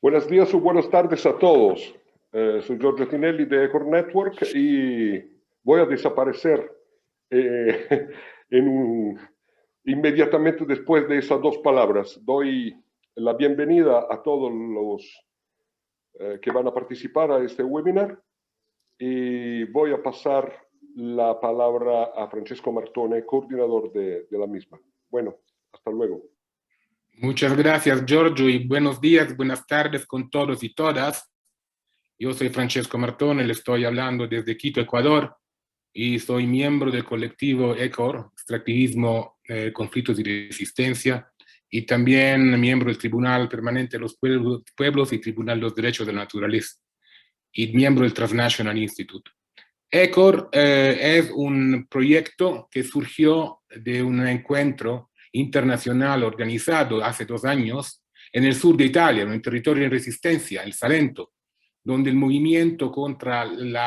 Buenos días o buenas tardes a todos. Soy Giorgio Tinelli de Ecor Network y voy a desaparecer eh, inmediatamente después de esas dos palabras. Doy la bienvenida a todos los que van a participar a este webinar y voy a pasar la palabra a Francesco Martone, coordinador de la misma. Bueno, hasta luego. Muchas gracias, Giorgio, y buenos días, buenas tardes con todos y todas. Yo soy Francesco Martone, le estoy hablando desde Quito, Ecuador, y soy miembro del colectivo ECOR, Extractivismo, Conflictos y Resistencia, y también miembro del Tribunal Permanente de los Pueblos y Tribunal de los Derechos de la Naturaleza, y miembro del Transnational Institute. ECOR es un proyecto que surgió de un encuentro internacional organizado hace 2 años en el sur de Italia, en un territorio en resistencia, el Salento, donde el movimiento contra el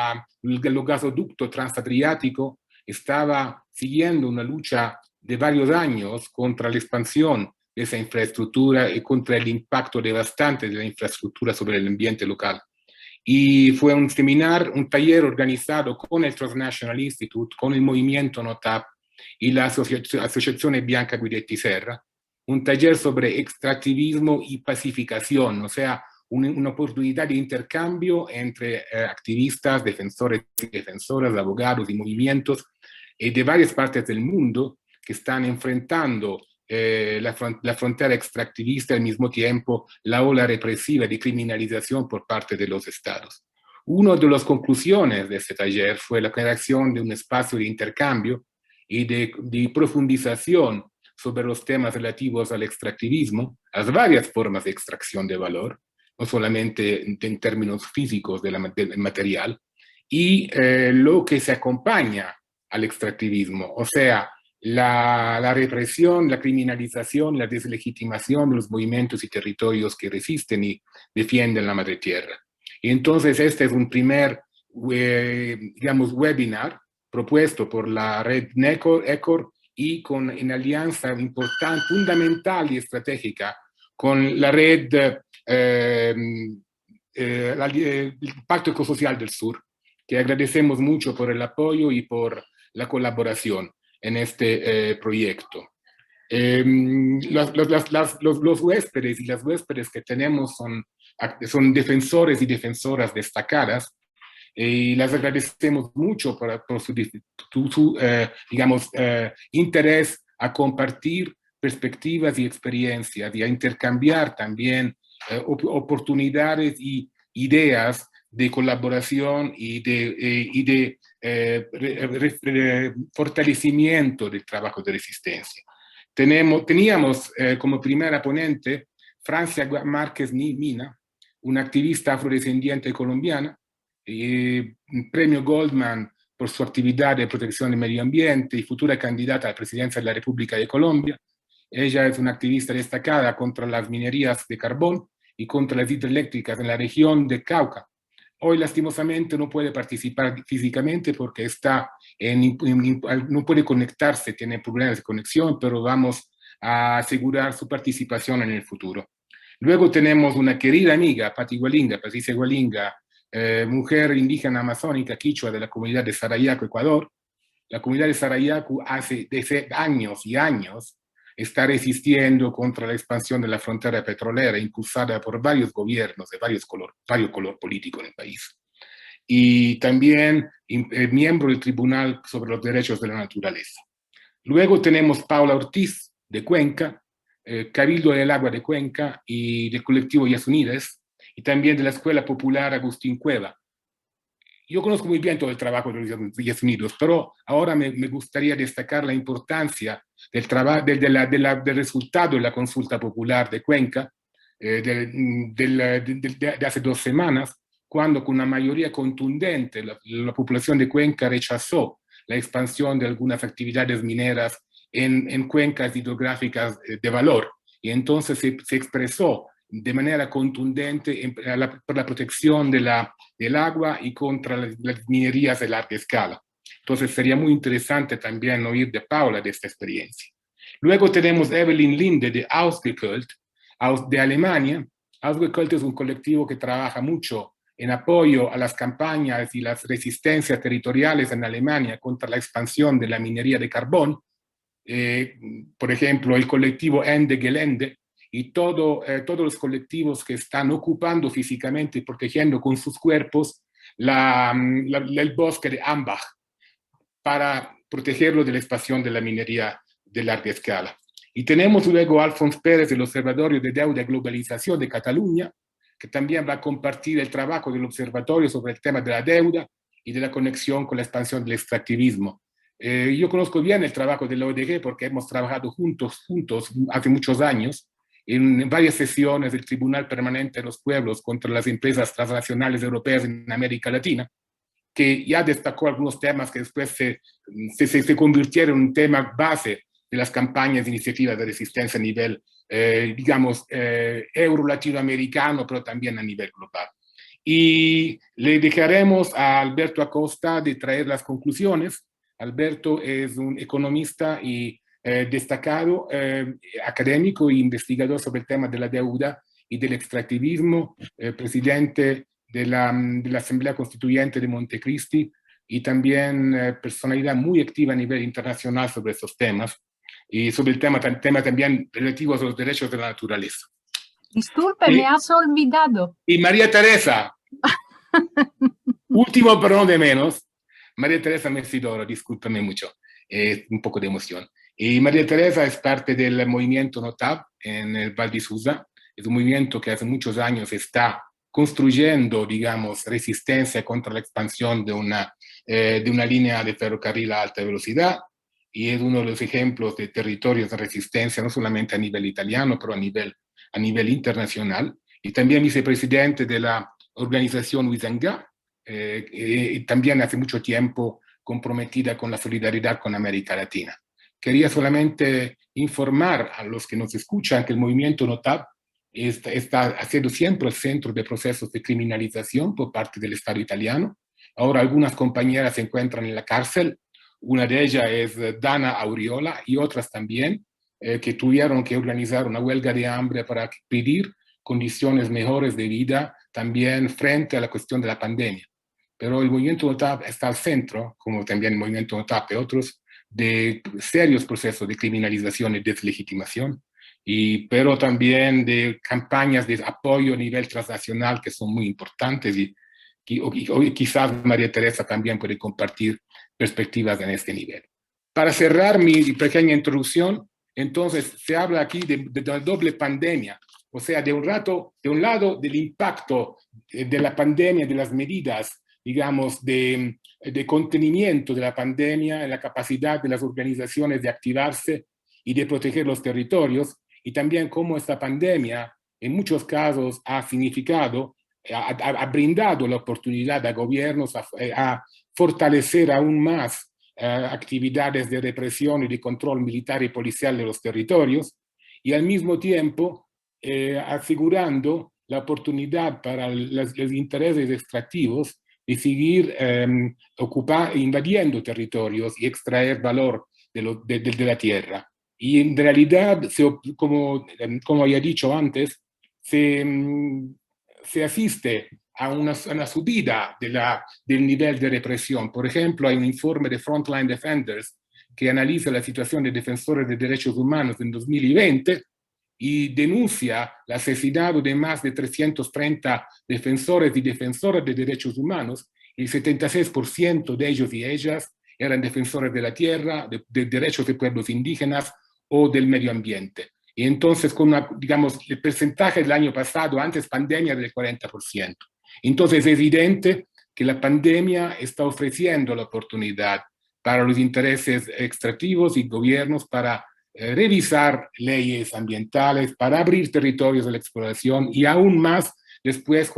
gasoducto transadriático estaba siguiendo una lucha de varios años contra la expansión de esa infraestructura y contra el impacto devastante de la infraestructura sobre el ambiente local. Y fue un seminar, un taller organizado con el Transnational Institute, con el movimiento NOTAP y la Asociación Bianca Guidetti Serra, un taller sobre extractivismo y pacificación, o sea, una oportunidad de intercambio entre activistas, defensores y defensoras, abogados y movimientos de varias partes del mundo que están enfrentando la frontera extractivista y al mismo tiempo la ola represiva de criminalización por parte de los estados. Una de las conclusiones de este taller fue la creación de un espacio de intercambio y de profundización sobre los temas relativos al extractivismo, las varias formas de extracción de valor, no solamente en términos físicos del material, y lo que se acompaña al extractivismo, o sea, la represión, la criminalización, la deslegitimación de los movimientos y territorios que resisten y defienden la madre tierra. Y entonces este es un primer, digamos, webinar propuesto por la red ECOR y en alianza importante, fundamental y estratégica con la red el Pacto Ecosocial del Sur, que agradecemos mucho por el apoyo y por la colaboración en este proyecto. Los huéspedes y las huéspedes que tenemos son defensores y defensoras destacadas y las agradecemos mucho por su digamos, interés a compartir perspectivas y experiencias y a intercambiar también oportunidades y ideas de colaboración y de fortalecimiento del trabajo de resistencia. Teníamos como primera ponente Francia Márquez Mina, una activista afrodescendiente colombiana, premio Goldman por su actividad de protección del medio ambiente y futura candidata a la presidencia de la República de Colombia. Ella es una activista destacada contra las minerías de carbón y contra las hidroeléctricas en la región de Cauca. Hoy, lastimosamente, no puede participar físicamente porque no puede conectarse, tiene problemas de conexión, pero vamos a asegurar su participación en el futuro. Luego tenemos una querida amiga, Patricia Gualinga, mujer indígena amazónica quichua de la comunidad de Sarayaco, Ecuador. La comunidad de Sarayaco desde años y años está resistiendo contra la expansión de la frontera petrolera impulsada por varios gobiernos de varios color político en el país. Y también miembro del Tribunal sobre los Derechos de la Naturaleza. Luego tenemos Paula Ortiz, de Cuenca, Cabildo del Agua de Cuenca y del colectivo Yas Unidas, y también de la Escuela Popular Agustín Cueva. Yo conozco muy bien todo el trabajo de los Yas Unidos, pero ahora me gustaría destacar la importancia del resultado de la consulta popular de Cuenca de hace 2 semanas, cuando con una mayoría contundente la población de Cuenca rechazó la expansión de algunas actividades mineras en cuencas hidrográficas de valor. Y entonces se expresó de manera contundente por la protección del agua y contra las minerías de larga escala. Entonces sería muy interesante también oír de Paula de esta experiencia. Luego tenemos Evelyn Linde de Ausgekult, de Alemania. Ausgekult es un colectivo que trabaja mucho en apoyo a las campañas y las resistencias territoriales en Alemania contra la expansión de la minería de carbón. Por ejemplo, el colectivo Ende Gelände y todos los colectivos que están ocupando físicamente y protegiendo con sus cuerpos el bosque de Ambach para protegerlo de la expansión de la minería de larga escala. Y tenemos luego a Alfons Pérez del Observatorio de Deuda y Globalización de Cataluña, que también va a compartir el trabajo del observatorio sobre el tema de la deuda y de la conexión con la expansión del extractivismo. Yo conozco bien el trabajo de la ODG porque hemos trabajado juntos hace muchos años en varias sesiones del Tribunal Permanente de los Pueblos contra las empresas transnacionales europeas en América Latina, que ya destacó algunos temas que después se convirtieron en un tema base de las campañas de iniciativas de resistencia a nivel, digamos, euro-latinoamericano, pero también a nivel global. Y le dejaremos a Alberto Acosta de traer las conclusiones. Alberto es un economista y destacado académico e investigador sobre el tema de la deuda y del extractivismo, presidente de la Asamblea Constituyente de Montecristi y también personalidad muy activa a nivel internacional sobre estos temas y sobre el tema también relativos a los derechos de la naturaleza. Disculpe, me has olvidado. Y María Teresa, último pero no de menos, María Teresa Mesidoro, discúlpame mucho, un poco de emoción. Y María Teresa es parte del movimiento NOTAB en el Val di Susa. Es un movimiento que hace muchos años está construyendo, digamos, resistencia contra la expansión de una línea de ferrocarril a alta velocidad, y es uno de los ejemplos de territorios de resistencia, no solamente a nivel italiano, pero a nivel internacional, y también vicepresidente de la organización Huizanga, también hace mucho tiempo comprometida con la solidaridad con América Latina. Quería solamente informar a los que nos escuchan que el movimiento NOTAB está siendo siempre el centro de procesos de criminalización por parte del Estado italiano. Ahora algunas compañeras se encuentran en la cárcel. Una de ellas es Dana Auriola y otras también, que tuvieron que organizar una huelga de hambre para pedir condiciones mejores de vida también frente a la cuestión de la pandemia. Pero el movimiento NOTAB está al centro, como también el movimiento NOTAB y otros, de serios procesos de criminalización y deslegitimación, pero también de campañas de apoyo a nivel transnacional que son muy importantes y quizás María Teresa también puede compartir perspectivas en este nivel. Para cerrar mi pequeña introducción, entonces se habla aquí de la doble pandemia, o sea, de un lado del impacto de la pandemia, de las medidas, digamos, de contenimiento de la pandemia en la capacidad de las organizaciones de activarse y de proteger los territorios, y también cómo esta pandemia en muchos casos ha significado, ha brindado la oportunidad a gobiernos a fortalecer aún más actividades de represión y de control militar y policial de los territorios, y al mismo tiempo asegurando la oportunidad para los intereses extractivos de seguir invadiendo territorios y extraer valor de la tierra. Y en realidad, como había dicho antes, se asiste a una subida del nivel de represión. Por ejemplo, hay un informe de Frontline Defenders que analiza la situación de defensores de derechos humanos en 2020 y denuncia el asesinato de más de 330 defensores y defensoras de derechos humanos. El 76% de ellos y ellas eran defensores de la tierra, de derechos de pueblos indígenas o del medio ambiente. Y entonces, digamos, el porcentaje del año pasado, antes pandemia, del 40%. Entonces, es evidente que la pandemia está ofreciendo la oportunidad para los intereses extractivos y gobiernos para revisar leyes ambientales, para abrir territorios de la exploración y aún más después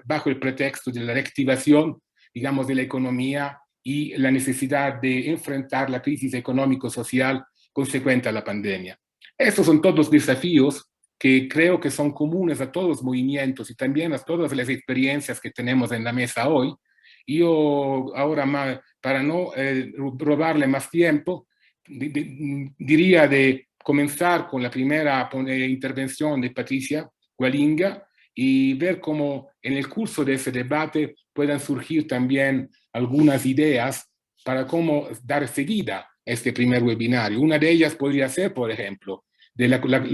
bajo el pretexto de la reactivación, digamos, de la economía y la necesidad de enfrentar la crisis económico-social consecuente a la pandemia. Estos son todos desafíos que creo que son comunes a todos los movimientos y también a todas las experiencias que tenemos en la mesa hoy. Yo ahora, para no robarle más tiempo, diría de comenzar con la primera intervención de Patricia Gualinga y ver cómo en el curso de ese debate puedan surgir también algunas ideas para cómo dar seguida a este primer webinario. Una de ellas podría ser, por ejemplo,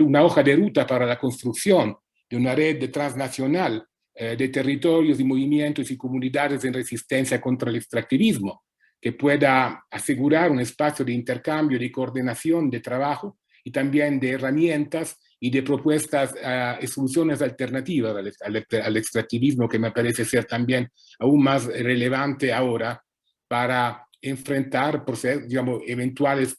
una hoja de ruta para la construcción de una red transnacional de territorios y movimientos y comunidades en resistencia contra el extractivismo, que pueda asegurar un espacio de intercambio, de coordinación, de trabajo y también de herramientas y de propuestas y soluciones alternativas al extractivismo, que me parece ser también aún más relevante ahora para enfrentar, digamos, eventuales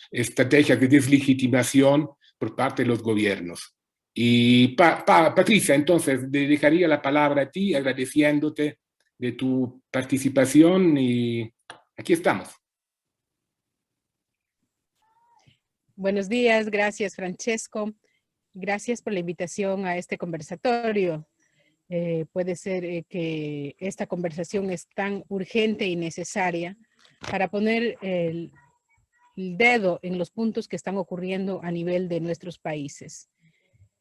estrategias de deslegitimación por parte de los gobiernos. Y Patricia, entonces, dedicaría la palabra a ti, agradeciéndote de tu participación y aquí estamos. Buenos días, gracias Francesco. Gracias por la invitación a este conversatorio. Puede ser que esta conversación es tan urgente y necesaria para poner el dedo en los puntos que están ocurriendo a nivel de nuestros países.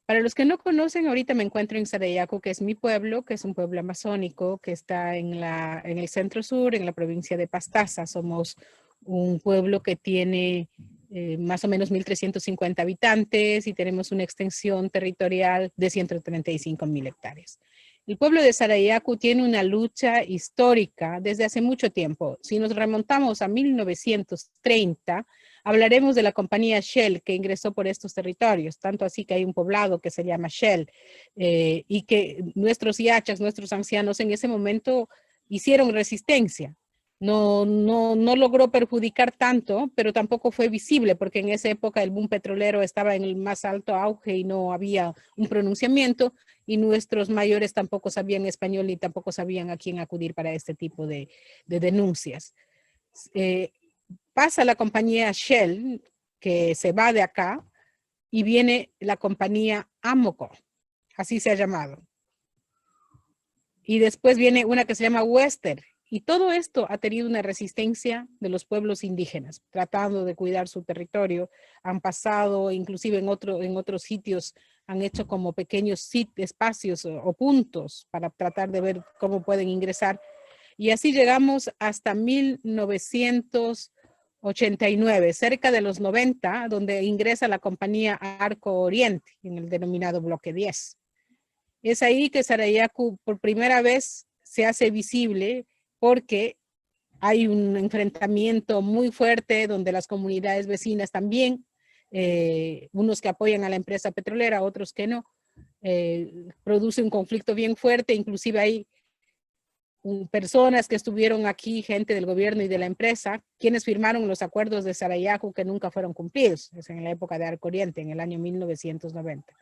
Para los que no conocen, ahorita me encuentro en Sarayaku, que es mi pueblo, que es un pueblo amazónico, que está en el centro sur, en la provincia de Pastaza. Somos un pueblo que tiene más o menos 1.350 habitantes y tenemos una extensión territorial de 135.000 hectáreas. El pueblo de Sarayaku tiene una lucha histórica desde hace mucho tiempo. Si nos remontamos a 1930, hablaremos de la compañía Shell que ingresó por estos territorios, tanto así que hay un poblado que se llama Shell y que nuestros yachas, nuestros ancianos en ese momento hicieron resistencia. No logró perjudicar tanto, pero tampoco fue visible porque en esa época el boom petrolero estaba en el más alto auge y no había un pronunciamiento y nuestros mayores tampoco sabían español ni tampoco sabían a quién acudir para este tipo de denuncias. Pasa la compañía Shell, que se va de acá, y viene la compañía Amoco, así se ha llamado. Y después viene una que se llama Western. Y todo esto ha tenido una resistencia de los pueblos indígenas, tratando de cuidar su territorio. Han pasado, inclusive en otros sitios, han hecho como pequeños espacios o puntos para tratar de ver cómo pueden ingresar. Y así llegamos hasta 1989, cerca de los 90, donde ingresa la compañía Arco Oriente, en el denominado Bloque 10. Es ahí que Sarayaku por primera vez se hace visible porque hay un enfrentamiento muy fuerte donde las comunidades vecinas también, unos que apoyan a la empresa petrolera, otros que no, produce un conflicto bien fuerte. Inclusive hay personas que estuvieron aquí, gente del gobierno y de la empresa, quienes firmaron los acuerdos de Sarayaku que nunca fueron cumplidos, es en la época de Arco Oriente, en el año 1990.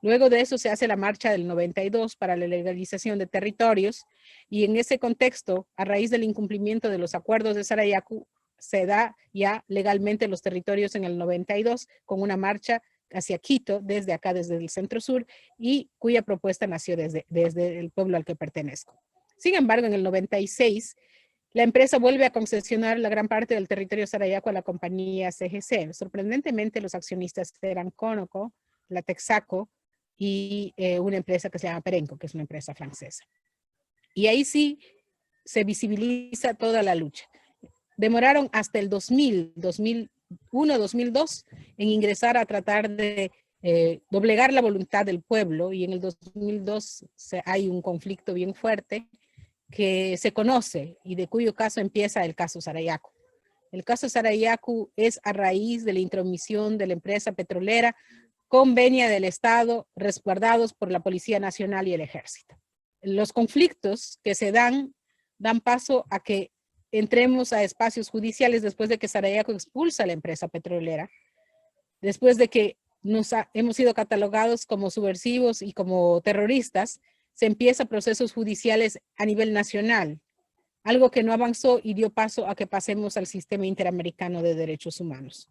Luego de eso se hace la marcha del 92 para la legalización de territorios y en ese contexto, a raíz del incumplimiento de los acuerdos de Sarayaku, se da ya legalmente los territorios en el 92 con una marcha hacia Quito, desde acá, desde el centro sur, y cuya propuesta nació desde el pueblo al que pertenezco. Sin embargo, en el 96, la empresa vuelve a concesionar la gran parte del territorio Sarayaku a la compañía CGC. Sorprendentemente, los accionistas eran Conoco, la Texaco, y una empresa que se llama Perenco, que es una empresa francesa. Y ahí sí se visibiliza toda la lucha. Demoraron hasta el 2001, 2002 en ingresar a tratar de doblegar la voluntad del pueblo, y en el 2002 hay un conflicto bien fuerte que se conoce y de cuyo caso empieza el caso Sarayaku. El caso Sarayaku es a raíz de la intromisión de la empresa petrolera con venia del Estado, resguardados por la Policía Nacional y el Ejército. Los conflictos que se dan paso a que entremos a espacios judiciales después de que Sarayaku expulsa a la empresa petrolera, después de que hemos sido catalogados como subversivos y como terroristas, se empieza procesos judiciales a nivel nacional, algo que no avanzó y dio paso a que pasemos al sistema interamericano de derechos humanos.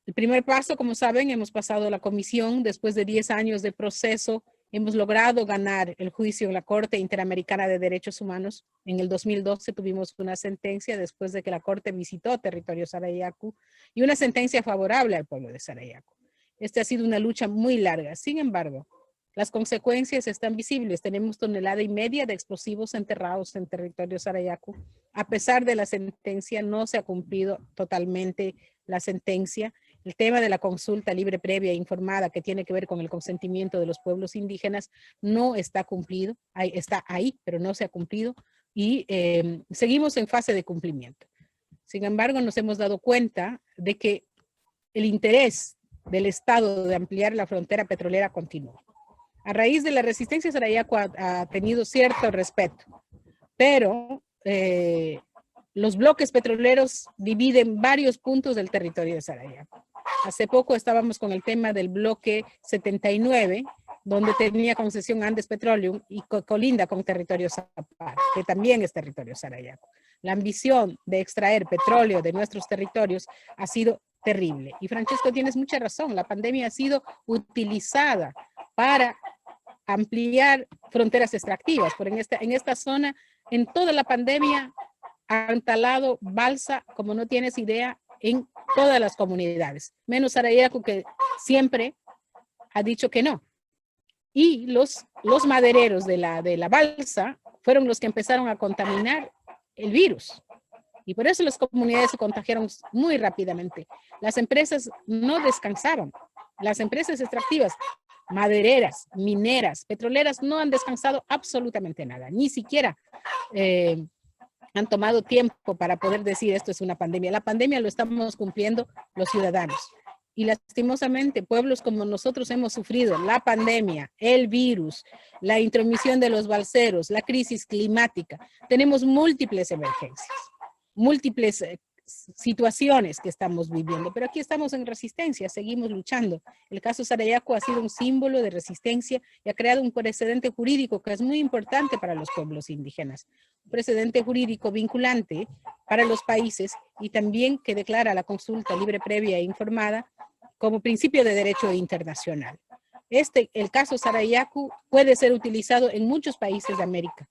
El primer paso, como saben, hemos pasado la comisión después de 10 años de proceso Hemos logrado ganar el juicio en la Corte Interamericana de Derechos Humanos. En el 2012 tuvimos una sentencia después de que la Corte visitó territorio Sarayaku y una sentencia favorable al pueblo de Sarayaku. Esta ha sido una lucha muy larga. Sin embargo, las consecuencias están visibles. Tenemos 1,5 toneladas de explosivos enterrados en territorio Sarayaku. A pesar de la sentencia, no se ha cumplido totalmente la sentencia. El tema de la consulta libre, previa e informada que tiene que ver con el consentimiento de los pueblos indígenas no está cumplido. Está ahí, pero no se ha cumplido y seguimos en fase de cumplimiento. Sin embargo, nos hemos dado cuenta de que el interés del Estado de ampliar la frontera petrolera continúa. A raíz de la resistencia, Sarayaku ha tenido cierto respeto, pero los bloques petroleros dividen varios puntos del territorio de Sarayaku. Hace poco estábamos con el tema del bloque 79, donde tenía concesión Andes Petroleum y colinda con territorio Zapara, que también es territorio Sarayaku. La ambición de extraer petróleo de nuestros territorios ha sido terrible. Y Francesco, tienes mucha razón, la pandemia ha sido utilizada para ampliar fronteras extractivas, pero en esta zona, en toda la pandemia, han talado balsa, como no tienes idea, en todas las comunidades, menos Sarayaku, que siempre ha dicho que no. Y los madereros de la balsa fueron los que empezaron a contaminar el virus. Y por eso las comunidades se contagiaron muy rápidamente. Las empresas no descansaron. Las empresas extractivas, madereras, mineras, petroleras, no han descansado absolutamente nada. Ni siquiera han tomado tiempo para poder decir esto es una pandemia. La pandemia lo estamos cumpliendo los ciudadanos. Y lastimosamente, pueblos como nosotros hemos sufrido la pandemia, el virus, la intromisión de los balseros, la crisis climática. Tenemos múltiples emergencias, múltiples situaciones que estamos viviendo, pero aquí estamos en resistencia, seguimos luchando. El caso Sarayaku ha sido un símbolo de resistencia y ha creado un precedente jurídico que es muy importante para los pueblos indígenas. Un precedente jurídico vinculante para los países y también que declara la consulta libre, previa e informada como principio de derecho internacional. El caso Sarayaku puede ser utilizado en muchos países de América.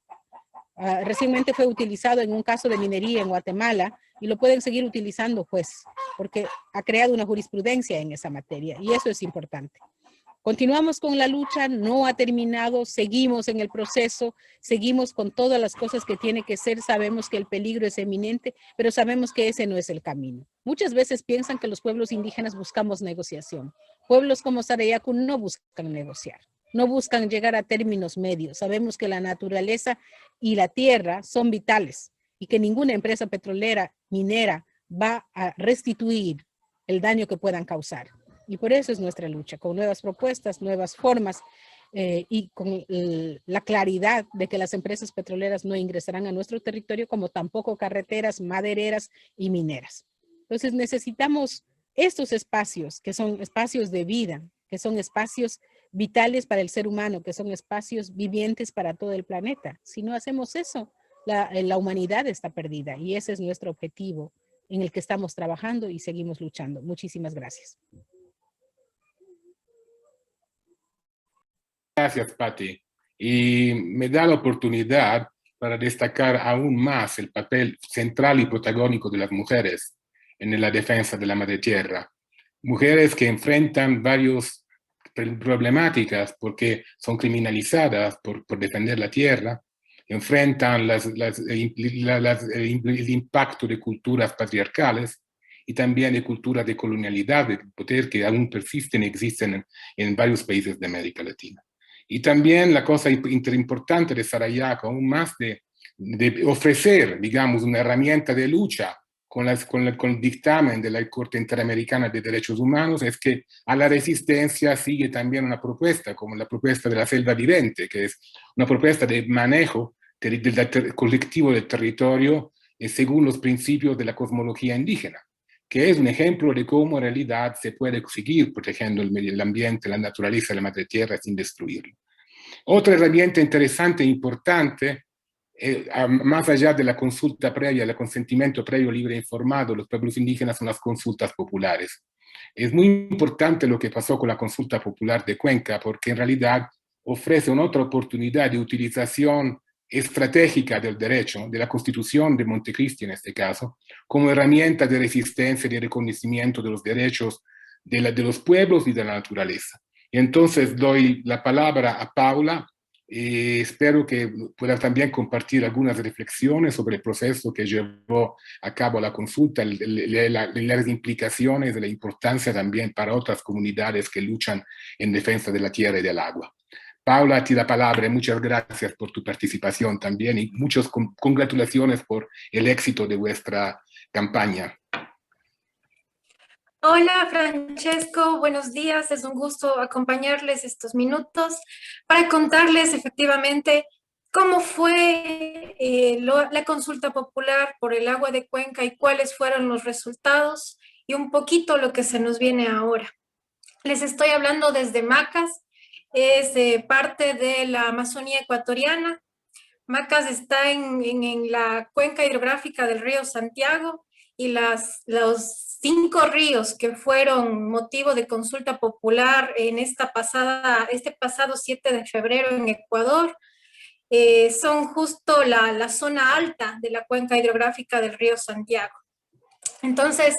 Recientemente fue utilizado en un caso de minería en Guatemala y lo pueden seguir utilizando, pues, porque ha creado una jurisprudencia en esa materia y eso es importante. Continuamos con la lucha, no ha terminado, seguimos en el proceso, seguimos con todas las cosas que tiene que ser, sabemos que el peligro es eminente, pero sabemos que ese no es el camino. Muchas veces piensan que los pueblos indígenas buscamos negociación. Pueblos como Sarayaku no buscan negociar, no buscan llegar a términos medios. Sabemos que la naturaleza y la tierra son vitales y que ninguna empresa petrolera, minera, va a restituir el daño que puedan causar. Y por eso es nuestra lucha, con nuevas propuestas, nuevas formas y con la claridad de que las empresas petroleras no ingresarán a nuestro territorio, como tampoco carreteras, madereras y mineras. Entonces necesitamos estos espacios, que son espacios de vida, que son espacios vitales para el ser humano, que son espacios vivientes para todo el planeta. Si no hacemos eso, la humanidad está perdida y ese es nuestro objetivo en el que estamos trabajando y seguimos luchando. Muchísimas gracias. Gracias, Patti. Y me da la oportunidad para destacar aún más el papel central y protagónico de las mujeres en la defensa de la madre tierra. Mujeres que enfrentan varias problemáticas porque son criminalizadas por defender la tierra, enfrentan el impacto de culturas patriarcales y también de culturas de colonialidad, de poder que aún persisten y existen en varios países de América Latina. Y también la cosa importante de Sarayaku, aún más de ofrecer, digamos, una herramienta de lucha con el dictamen de la Corte Interamericana de Derechos Humanos, es que a la resistencia sigue también una propuesta, como la propuesta de la selva vivente, que es una propuesta de manejo del colectivo del territorio según los principios de la cosmología indígena, que es un ejemplo de cómo en realidad se puede seguir protegiendo el ambiente, la naturaleza, la madre tierra sin destruirlo. Otra herramienta interesante e importante, más allá de la consulta previa, el consentimiento previo, libre e informado, los pueblos indígenas son las consultas populares. Es muy importante lo que pasó con la consulta popular de Cuenca, porque en realidad ofrece una otra oportunidad de utilización estratégica del derecho, de la Constitución de Montecristi en este caso, como herramienta de resistencia y de reconocimiento de los derechos de los pueblos y de la naturaleza. Y entonces doy la palabra a Paula. Espero que pueda también compartir algunas reflexiones sobre el proceso que llevó a cabo la consulta, las implicaciones de la importancia también para otras comunidades que luchan en defensa de la tierra y del agua. Paula, a ti la palabra. Muchas gracias por tu participación también y muchas congratulaciones por el éxito de vuestra campaña. Hola Francesco, buenos días. Es un gusto acompañarles estos minutos para contarles efectivamente cómo fue la consulta popular por el agua de Cuenca y cuáles fueron los resultados y un poquito lo que se nos viene ahora. Les estoy hablando desde Macas, es parte de la Amazonía ecuatoriana. Macas está en la cuenca hidrográfica del río Santiago y los 5 ríos que fueron motivo de consulta popular en este pasado 7 de febrero en Ecuador son justo la zona alta de la cuenca hidrográfica del río Santiago. Entonces,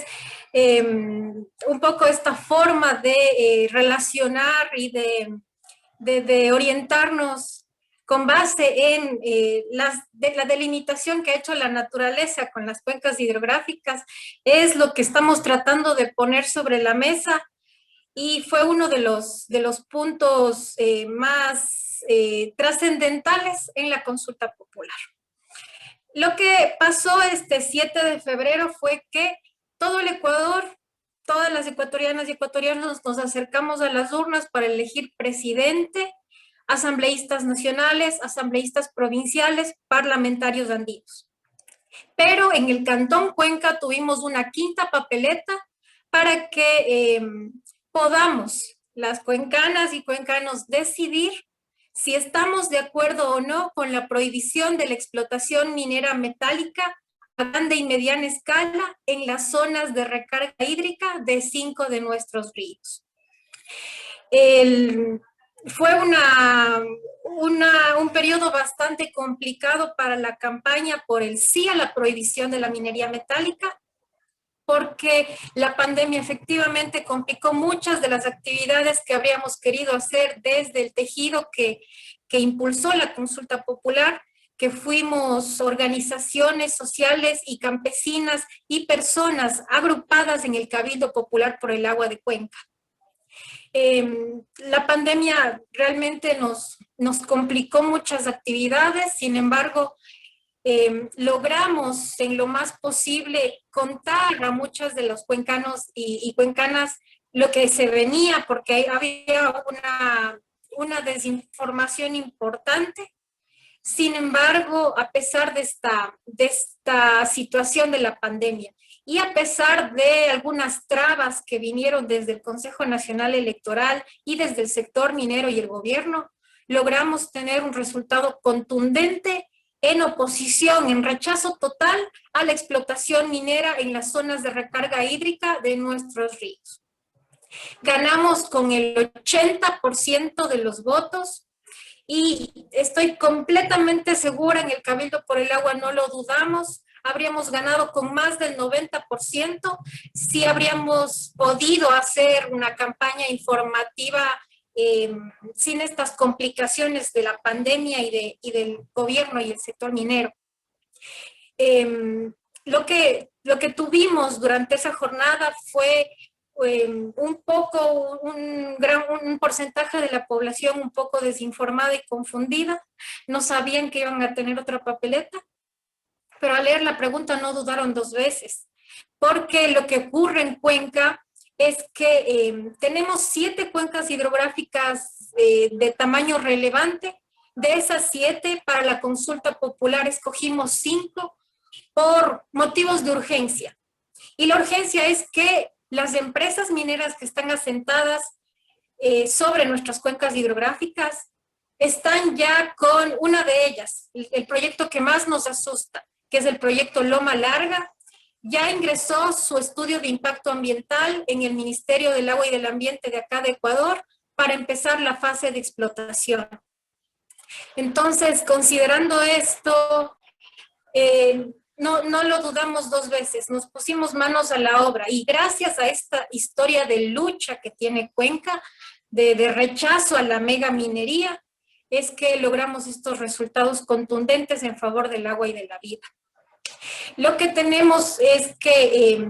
un poco esta forma de relacionar y de orientarnos con base en la delimitación que ha hecho la naturaleza con las cuencas hidrográficas es lo que estamos tratando de poner sobre la mesa y fue uno de los puntos más trascendentales en la consulta popular. Lo que pasó este 7 de febrero fue que todo el Ecuador, todas las ecuatorianas y ecuatorianos nos acercamos a las urnas para elegir presidente, asambleístas nacionales, asambleístas provinciales, parlamentarios andinos. Pero en el Cantón Cuenca tuvimos una 5ª papeleta para que podamos, las cuencanas y cuencanos, decidir si estamos de acuerdo o no con la prohibición de la explotación minera metálica a grande y mediana escala en las zonas de recarga hídrica de 5 de nuestros ríos. Fue un periodo bastante complicado para la campaña por el sí a la prohibición de la minería metálica, porque la pandemia efectivamente complicó muchas de las actividades que habríamos querido hacer desde el tejido que impulsó la consulta popular, que fuimos organizaciones sociales y campesinas y personas agrupadas en el Cabildo Popular por el Agua de Cuenca. La pandemia realmente nos complicó muchas actividades, sin embargo, logramos en lo más posible contar a muchos de los cuencanos y cuencanas lo que se venía, porque había una desinformación importante. Sin embargo, a pesar de esta situación de la pandemia y a pesar de algunas trabas que vinieron desde el Consejo Nacional Electoral y desde el sector minero y el gobierno, logramos tener un resultado contundente en oposición, en rechazo total a la explotación minera en las zonas de recarga hídrica de nuestros ríos. Ganamos con el 80% de los votos y estoy completamente segura, en el Cabildo por el Agua no lo dudamos, habríamos ganado con más del 90% si habríamos podido hacer una campaña informativa sin estas complicaciones de la pandemia y del gobierno y el sector minero. Lo que tuvimos durante esa jornada fue un porcentaje de la población un poco desinformada y confundida. No sabían que iban a tener otra papeleta, pero al leer la pregunta no dudaron 2 veces, porque lo que ocurre en Cuenca es que tenemos 7 cuencas hidrográficas de tamaño relevante. De esas 7, para la consulta popular escogimos 5 por motivos de urgencia. Y la urgencia es que las empresas mineras que están asentadas sobre nuestras cuencas hidrográficas están ya con una de ellas, el proyecto que más nos asusta, que es el proyecto Loma Larga. Ya ingresó su estudio de impacto ambiental en el Ministerio del Agua y del Ambiente de acá de Ecuador, para empezar la fase de explotación. Entonces, considerando esto, no lo dudamos dos veces, nos pusimos manos a la obra y gracias a esta historia de lucha que tiene Cuenca, de rechazo a la megaminería, es que logramos estos resultados contundentes en favor del agua y de la vida. Lo que tenemos es que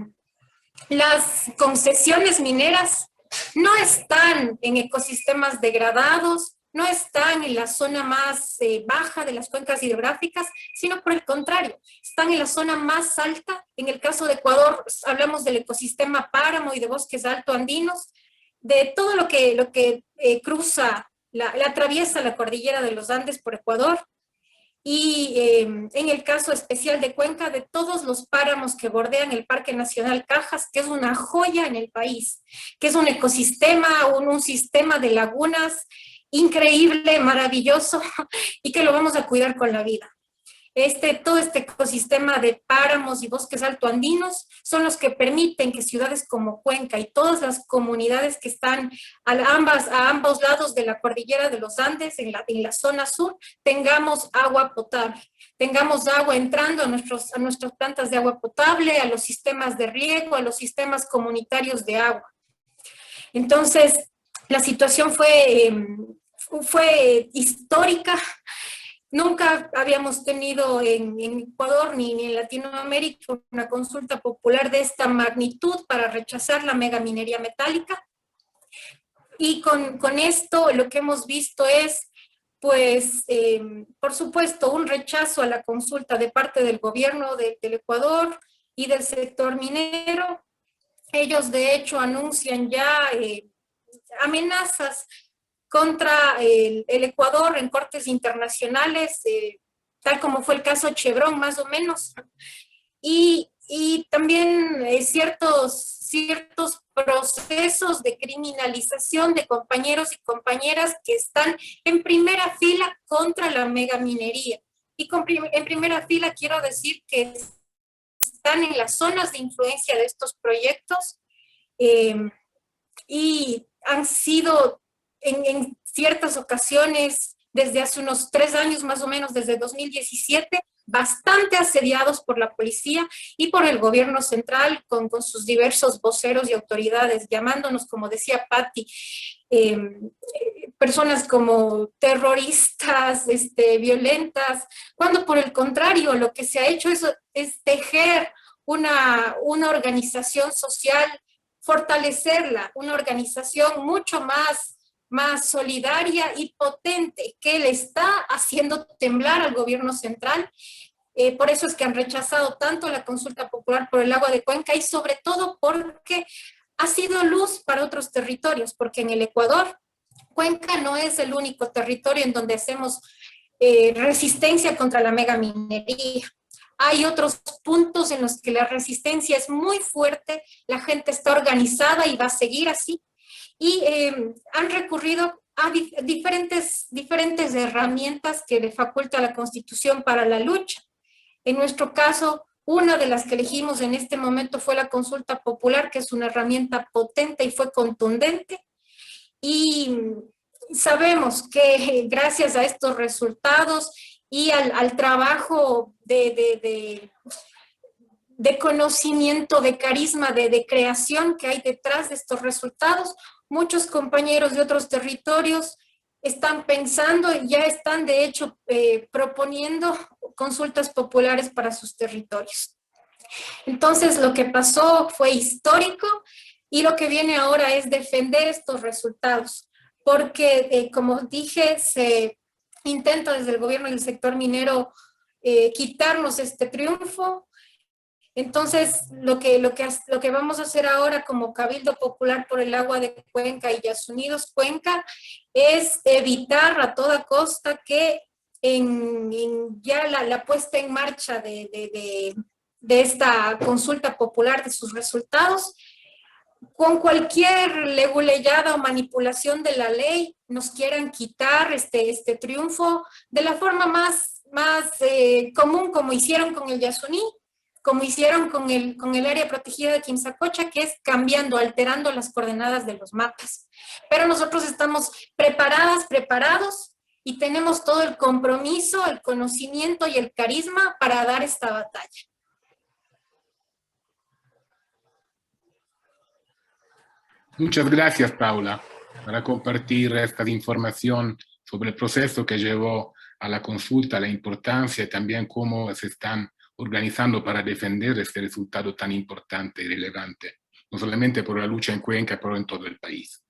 las concesiones mineras no están en ecosistemas degradados, no están en la zona más baja de las cuencas hidrográficas, sino por el contrario, están en la zona más alta. En el caso de Ecuador, hablamos del ecosistema páramo y de bosques altoandinos, de todo lo que cruza, atraviesa la cordillera de los Andes por Ecuador, y en el caso especial de Cuenca, de todos los páramos que bordean el Parque Nacional Cajas, que es una joya en el país, que es un ecosistema, un sistema de lagunas increíble, maravilloso, y que lo vamos a cuidar con la vida. Todo este ecosistema de páramos y bosques altoandinos son los que permiten que ciudades como Cuenca y todas las comunidades que están a ambos lados de la cordillera de los Andes, en la zona sur, tengamos agua potable, tengamos agua entrando a nuestras plantas de agua potable, a los sistemas de riego, a los sistemas comunitarios de agua. Entonces, la situación fue histórica. Nunca habíamos tenido en Ecuador ni en Latinoamérica una consulta popular de esta magnitud para rechazar la megaminería metálica. Y con esto lo que hemos visto es, pues, por supuesto, un rechazo a la consulta de parte del gobierno del Ecuador y del sector minero. Ellos, de hecho, anuncian ya amenazas contra el Ecuador en cortes internacionales, tal como fue el caso Chevron, más o menos. Y también ciertos procesos de criminalización de compañeros y compañeras que están en primera fila contra la megaminería. Y en primera fila quiero decir que están en las zonas de influencia de estos proyectos y han sido en ciertas ocasiones, desde hace unos 3 años más o menos, desde 2017, bastante asediados por la policía y por el gobierno central con sus diversos voceros y autoridades, llamándonos, como decía Patti, personas como terroristas, violentas, cuando por el contrario lo que se ha hecho es tejer una organización social, fortalecerla, una organización mucho más solidaria y potente, que le está haciendo temblar al gobierno central. Por eso es que han rechazado tanto la consulta popular por el agua de Cuenca y sobre todo porque ha sido luz para otros territorios, porque en el Ecuador, Cuenca no es el único territorio en donde hacemos resistencia contra la megaminería. Hay otros puntos en los que la resistencia es muy fuerte, la gente está organizada y va a seguir así. Y han recurrido a diferentes herramientas que le faculta la Constitución para la lucha. En nuestro caso, una de las que elegimos en este momento fue la consulta popular, que es una herramienta potente y fue contundente. Y sabemos que gracias a estos resultados y al trabajo de conocimiento, de carisma, de creación que hay detrás de estos resultados, muchos compañeros de otros territorios están pensando y ya están de hecho proponiendo consultas populares para sus territorios. Entonces lo que pasó fue histórico y lo que viene ahora es defender estos resultados, porque como dije, se intenta desde el gobierno y el sector minero quitarnos este triunfo. Entonces, lo que vamos a hacer ahora como Cabildo Popular por el Agua de Cuenca y Yasunidos Cuenca es evitar a toda costa que ya la puesta en marcha de esta consulta popular, de sus resultados, con cualquier leguleyada o manipulación de la ley, nos quieran quitar este triunfo de la forma más común, como hicieron con el Yasuní, como hicieron con el área protegida de Quimsacocha, que es cambiando, alterando las coordenadas de los mapas. Pero nosotros estamos preparados, y tenemos todo el compromiso, el conocimiento y el carisma para dar esta batalla. Muchas gracias, Paula, para compartir esta información sobre el proceso que llevó a la consulta, la importancia y también cómo se están organizando para defender este resultado tan importante y relevante, no solamente por la lucha en Cuenca, pero en todo el país.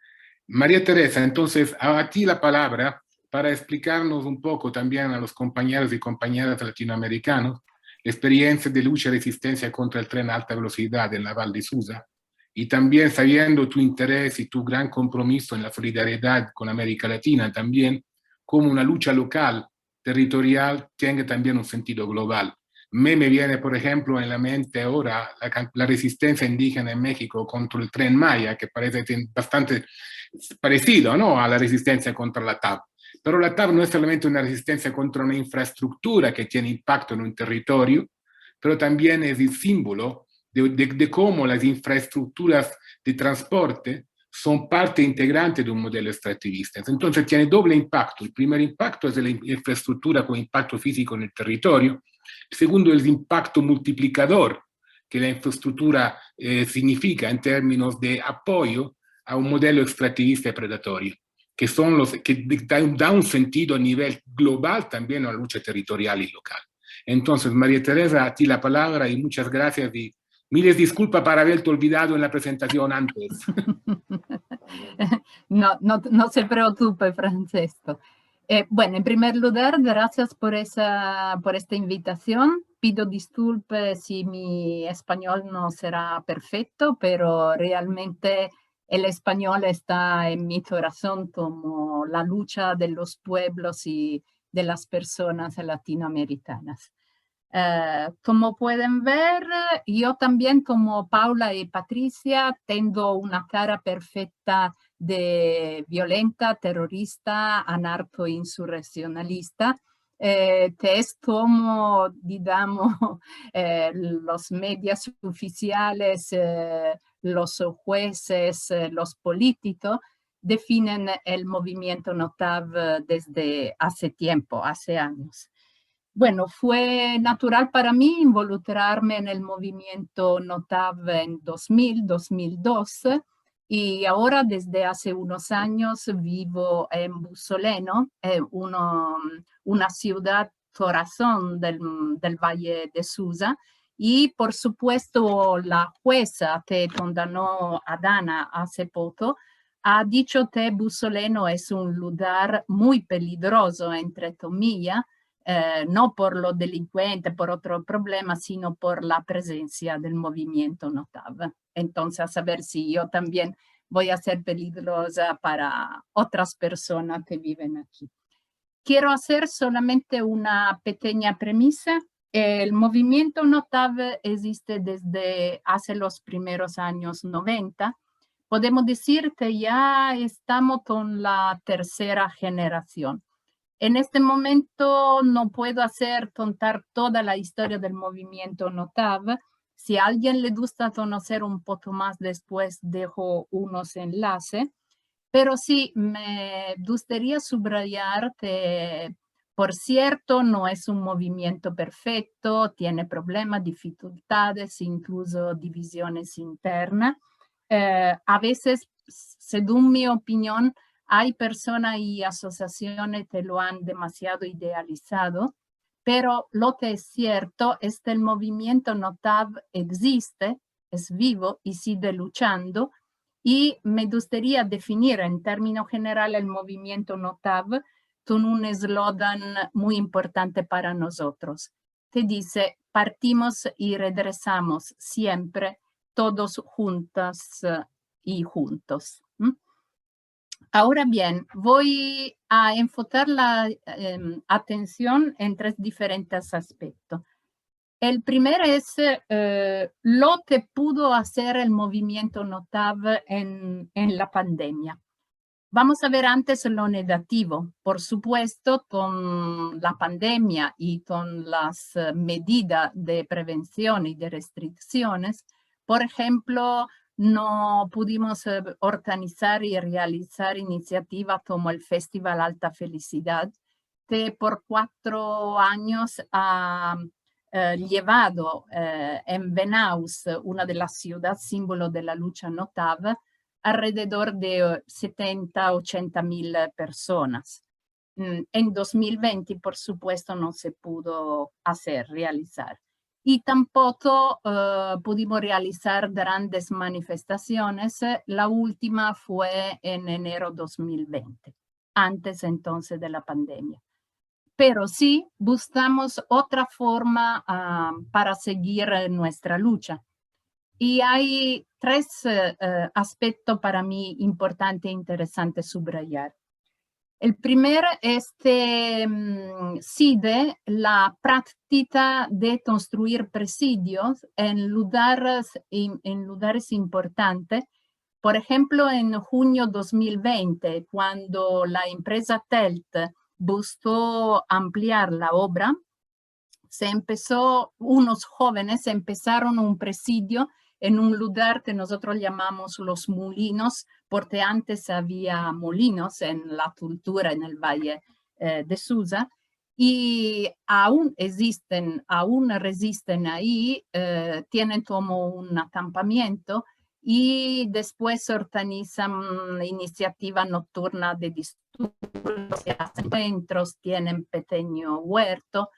María Teresa, entonces, a ti la palabra para explicarnos un poco también a los compañeros y compañeras latinoamericanos la experiencia de lucha y resistencia contra el tren a alta velocidad en la Val de Susa, y también sabiendo tu interés y tu gran compromiso en la solidaridad con América Latina también, como una lucha local, territorial, tiene también un sentido global. Me viene, por ejemplo, en la mente ahora la resistencia indígena en México contra el Tren Maya, que parece bastante parecido, ¿no?, a la resistencia contra la TAV. Pero la TAV no es solamente una resistencia contra una infraestructura que tiene impacto en un territorio, pero también es el símbolo de cómo las infraestructuras de transporte son parte integrante de un modelo extractivista. Entonces tiene doble impacto. El primer impacto es la infraestructura con impacto físico en el territorio. El segundo es el impacto multiplicador que la infraestructura significa en términos de apoyo a un modelo extractivista y predatorio, que son los que da un sentido a nivel global también a la lucha territorial y local. Entonces, María Teresa, a ti la palabra y muchas gracias y miles disculpas por haberte olvidado en la presentación antes. No se preocupe, Francesco. Bueno, en primer lugar, gracias por esta invitación. Pido disculpas si mi español no será perfecto, pero realmente el español está en mi corazón como la lucha de los pueblos y de las personas latinoamericanas. Como pueden ver, yo también como Paula y Patricia tengo una cara perfecta de violenta, terrorista, anarco-insurreccionalista, que es como, digamos, los medios oficiales, los jueces, los políticos, definen el movimiento NOTAV desde hace tiempo, hace años. Bueno, fue natural para mí involucrarme en el movimiento NOTAV en 2002, y ahora desde hace unos años vivo en Bussoleno, una ciudad corazón del Valle de Susa, y por supuesto la jueza que condenó a Dana hace poco ha dicho que Bussoleno es un lugar muy peligroso, entre comillas, no por los delincuentes, por otro problema, sino por la presencia del movimiento NOTAV. Entonces, a saber si yo también voy a ser peligrosa para otras personas que viven aquí. Quiero hacer solamente una pequeña premisa. El movimiento NOTAV existe desde hace los primeros años 90. Podemos decir que ya estamos con la tercera generación. En este momento no puedo contar toda la historia del movimiento NOTAV. Si a alguien le gusta conocer un poco más después, dejo unos enlaces. Pero sí, me gustaría subrayar que, por cierto, no es un movimiento perfecto, tiene problemas, dificultades, incluso divisiones internas. A veces, según mi opinión, hay personas y asociaciones que lo han demasiado idealizado, pero lo que es cierto es que el movimiento NOTAV existe, es vivo y sigue luchando, y me gustaría definir en términos generales el movimiento NOTAV con un eslogan muy importante para nosotros, que dice: partimos y regresamos siempre, todos juntas y juntos. Ahora bien, voy a enfocar la atención en tres diferentes aspectos. El primero es lo que pudo hacer el movimiento NOTAV en la pandemia. Vamos a ver antes lo negativo. Por supuesto, con la pandemia y con las medidas de prevención y de restricciones, por ejemplo, no pudimos organizar y realizar iniciativas como el Festival Alta Felicidad, que por 4 años ha llevado en Venaus, una de las ciudades símbolo de la lucha NOTAV, alrededor de 70-80 personas. En 2020, por supuesto, no se pudo realizar. Y tampoco pudimos realizar grandes manifestaciones. La última fue en enero 2020, antes entonces de la pandemia. Pero sí buscamos otra forma para seguir nuestra lucha. Y hay 3 aspectos para mí importantes e interesantes subrayar. El primero es que sigue la práctica de construir presidios en lugares importantes. Por ejemplo, en junio 2020, cuando la empresa TELT buscó ampliar la obra, unos jóvenes empezaron un presidio en un lugar que nosotros llamamos Los Molinos, porque antes había molinos en la cultura en el Valle de Susa, y aún resisten ahí, tienen como un acampamiento y después organizan iniciativas nocturnas de disturbios, hacen encuentros, tienen pequeño huerto.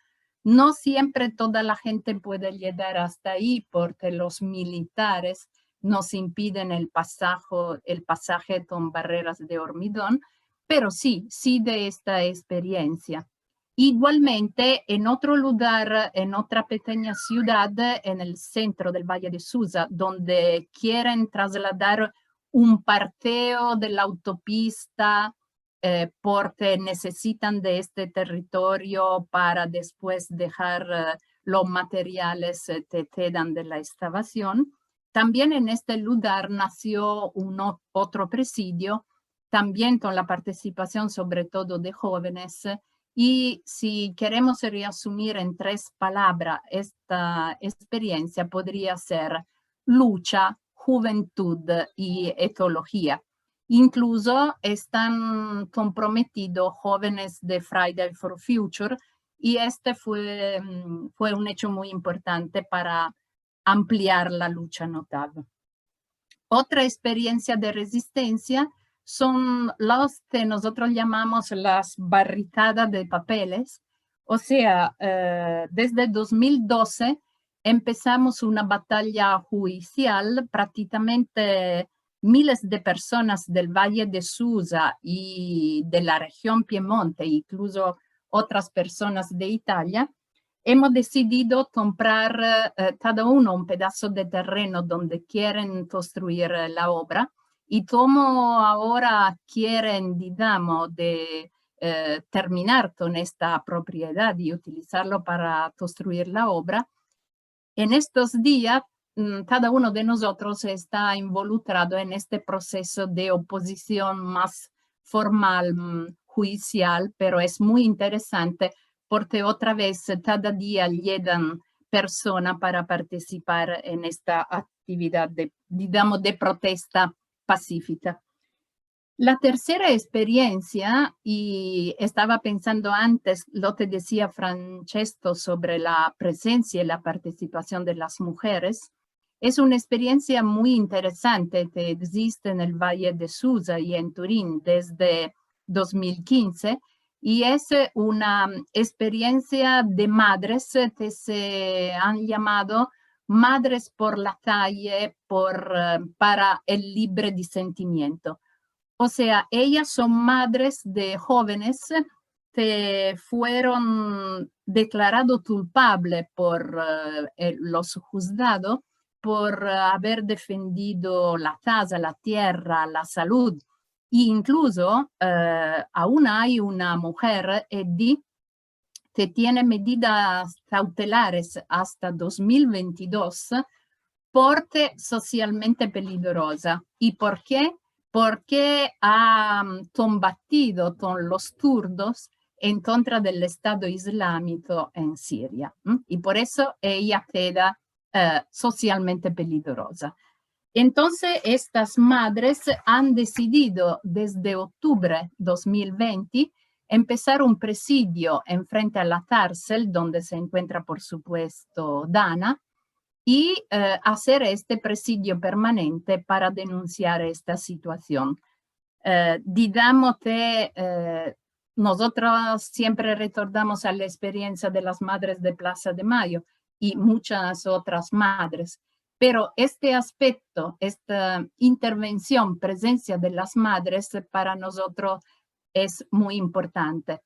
No siempre toda la gente puede llegar hasta ahí porque los militares nos impiden el pasaje con barreras de hormigón, pero sí de esta experiencia. Igualmente, en otro lugar, en otra pequeña ciudad, en el centro del Valle de Susa, donde quieren trasladar un parteo de la autopista porque necesitan de este territorio para después dejar los materiales que quedan de la excavación. También en este lugar nació otro presidio, también con la participación sobre todo de jóvenes. Y si queremos resumir en 3 palabras esta experiencia, podría ser lucha, juventud y ecología. Incluso están comprometidos jóvenes de Fridays for Future y este fue un hecho muy importante para ampliar la lucha NOTAV. Otra experiencia de resistencia son los que nosotros llamamos las barricadas de papeles. O sea, desde 2012 empezamos una batalla judicial. Prácticamente miles de personas del Valle de Susa y de la región Piemonte, incluso otras personas de Italia, hemos decidido comprar cada uno un pedazo de terreno donde quieren construir la obra y como ahora quieren, digamos, terminar con esta propiedad y utilizarlo para construir la obra, en estos días cada uno de nosotros está involucrado en este proceso de oposición más formal, judicial, pero es muy interesante porque otra vez cada día llegan personas para participar en esta actividad digamos, de protesta pacífica. La tercera experiencia, y estaba pensando antes lo que decía Francesco sobre la presencia y la participación de las mujeres, es una experiencia muy interesante que existe en el Valle de Susa y en Turín desde 2015, y es una experiencia de madres que se han llamado Madres por la Calle para el libre disentimiento. O sea, ellas son madres de jóvenes que fueron declarados culpables por los juzgados por haber defendido la casa, la tierra, la salud. E incluso aún hay una mujer, Eddie, que tiene medidas cautelares hasta 2022 porque socialmente peligrosa. ¿Y por qué? porque ha combatido con los kurdos en contra del Estado Islámico en Siria. Y por eso ella queda socialmente peligrosa. Entonces, estas madres han decidido desde octubre 2020 empezar un presidio enfrente a la cárcel, donde se encuentra, por supuesto, Dana, y hacer este presidio permanente para denunciar esta situación. Digamos que nosotros siempre recordamos a la experiencia de las madres de Plaza de Mayo y muchas otras madres, pero este aspecto, esta intervención, presencia de las madres para nosotros es muy importante.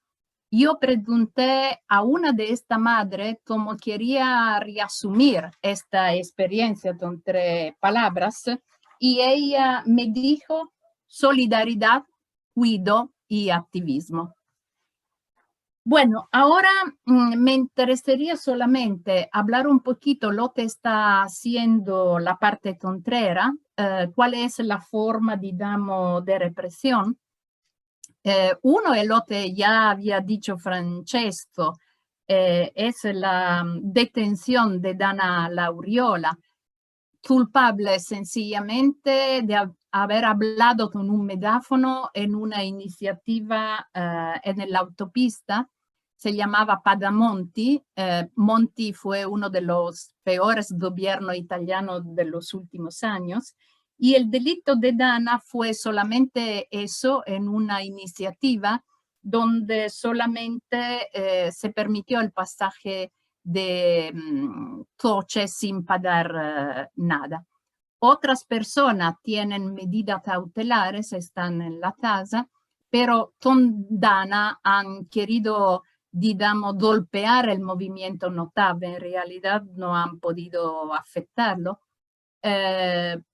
Yo pregunté a una de estas madres cómo quería resumir esta experiencia con 3 palabras y ella me dijo solidaridad, cuidado y activismo. Bueno, ahora me interesaría solamente hablar un poquito lo que está haciendo la parte contraria, cuál es la forma, digamos, de represión. Uno es lo que ya había dicho Francesco, es la detención de Dana Lauriola, culpable sencillamente de haber hablado con un megáfono en una iniciativa en la autopista, se llamaba Padamonti. Monti fue uno de los peores gobiernos italianos de los últimos años, y el delito de Dana fue solamente eso, en una iniciativa donde solamente se permitió el pasaje de coches sin pagar nada. Otras personas tienen medidas cautelares, están en la casa, pero con Dana han querido, digamos, golpear el movimiento notable. En realidad no han podido afectarlo.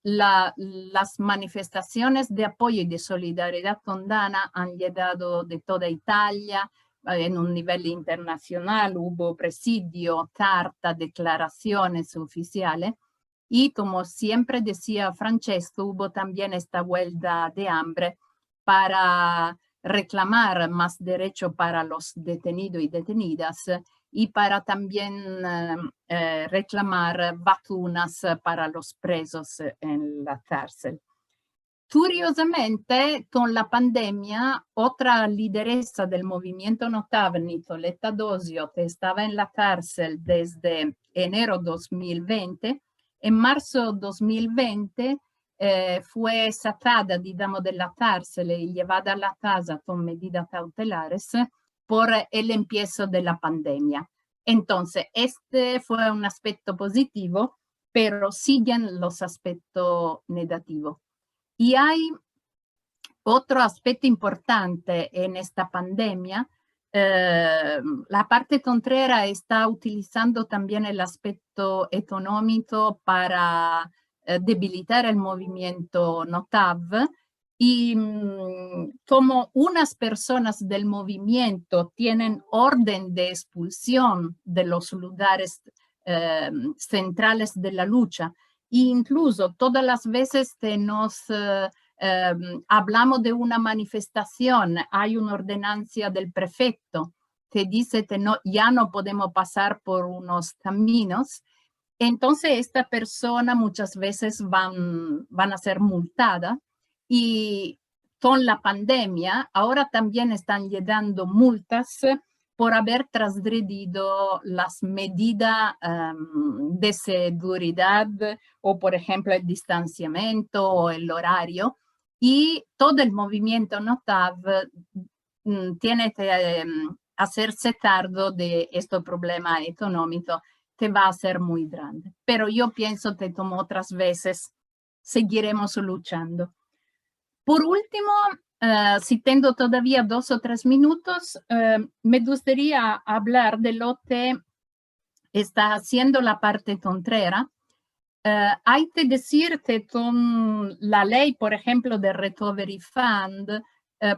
Las manifestaciones de apoyo y de solidaridad con Dana han llegado de toda Italia, en un nivel internacional. Hubo presidio, carta, declaraciones oficiales. Y como siempre decía Francesco, hubo también esta huelga de hambre para reclamar más derecho para los detenidos y detenidas y para también reclamar vacunas para los presos en la cárcel. Curiosamente, con la pandemia, otra lideresa del movimiento notable, Nicoletta Dosio, que estaba en la cárcel desde enero 2020, en marzo 2020 fue sacada, digamos, de la cárcel y llevada a la casa con medidas cautelares por el empiezo de la pandemia. Entonces, este fue un aspecto positivo, pero siguen los aspectos negativos. Y hay otro aspecto importante en esta pandemia. La parte contraria está utilizando también el aspecto económico para debilitar el movimiento NOTAV, y como unas personas del movimiento tienen orden de expulsión de los lugares centrales de la lucha, e incluso todas las veces que nos hablamos de una manifestación, hay una ordenanza del prefecto que dice que ya no podemos pasar por unos caminos. Entonces esta persona muchas veces van a ser multada, y con la pandemia ahora también están llegando multas por haber transgredido las medidas de seguridad, o por ejemplo el distanciamiento o el horario, y todo el movimiento NOTAV tiene que hacerse cargo de este problema económico que va a ser muy grande. Pero yo pienso que, como otras veces, seguiremos luchando. Por último, si tengo todavía 2 o 3 minutos, me gustaría hablar de lo que está haciendo la parte contraria. Hay que decir que con la ley, por ejemplo, del Recovery Fund,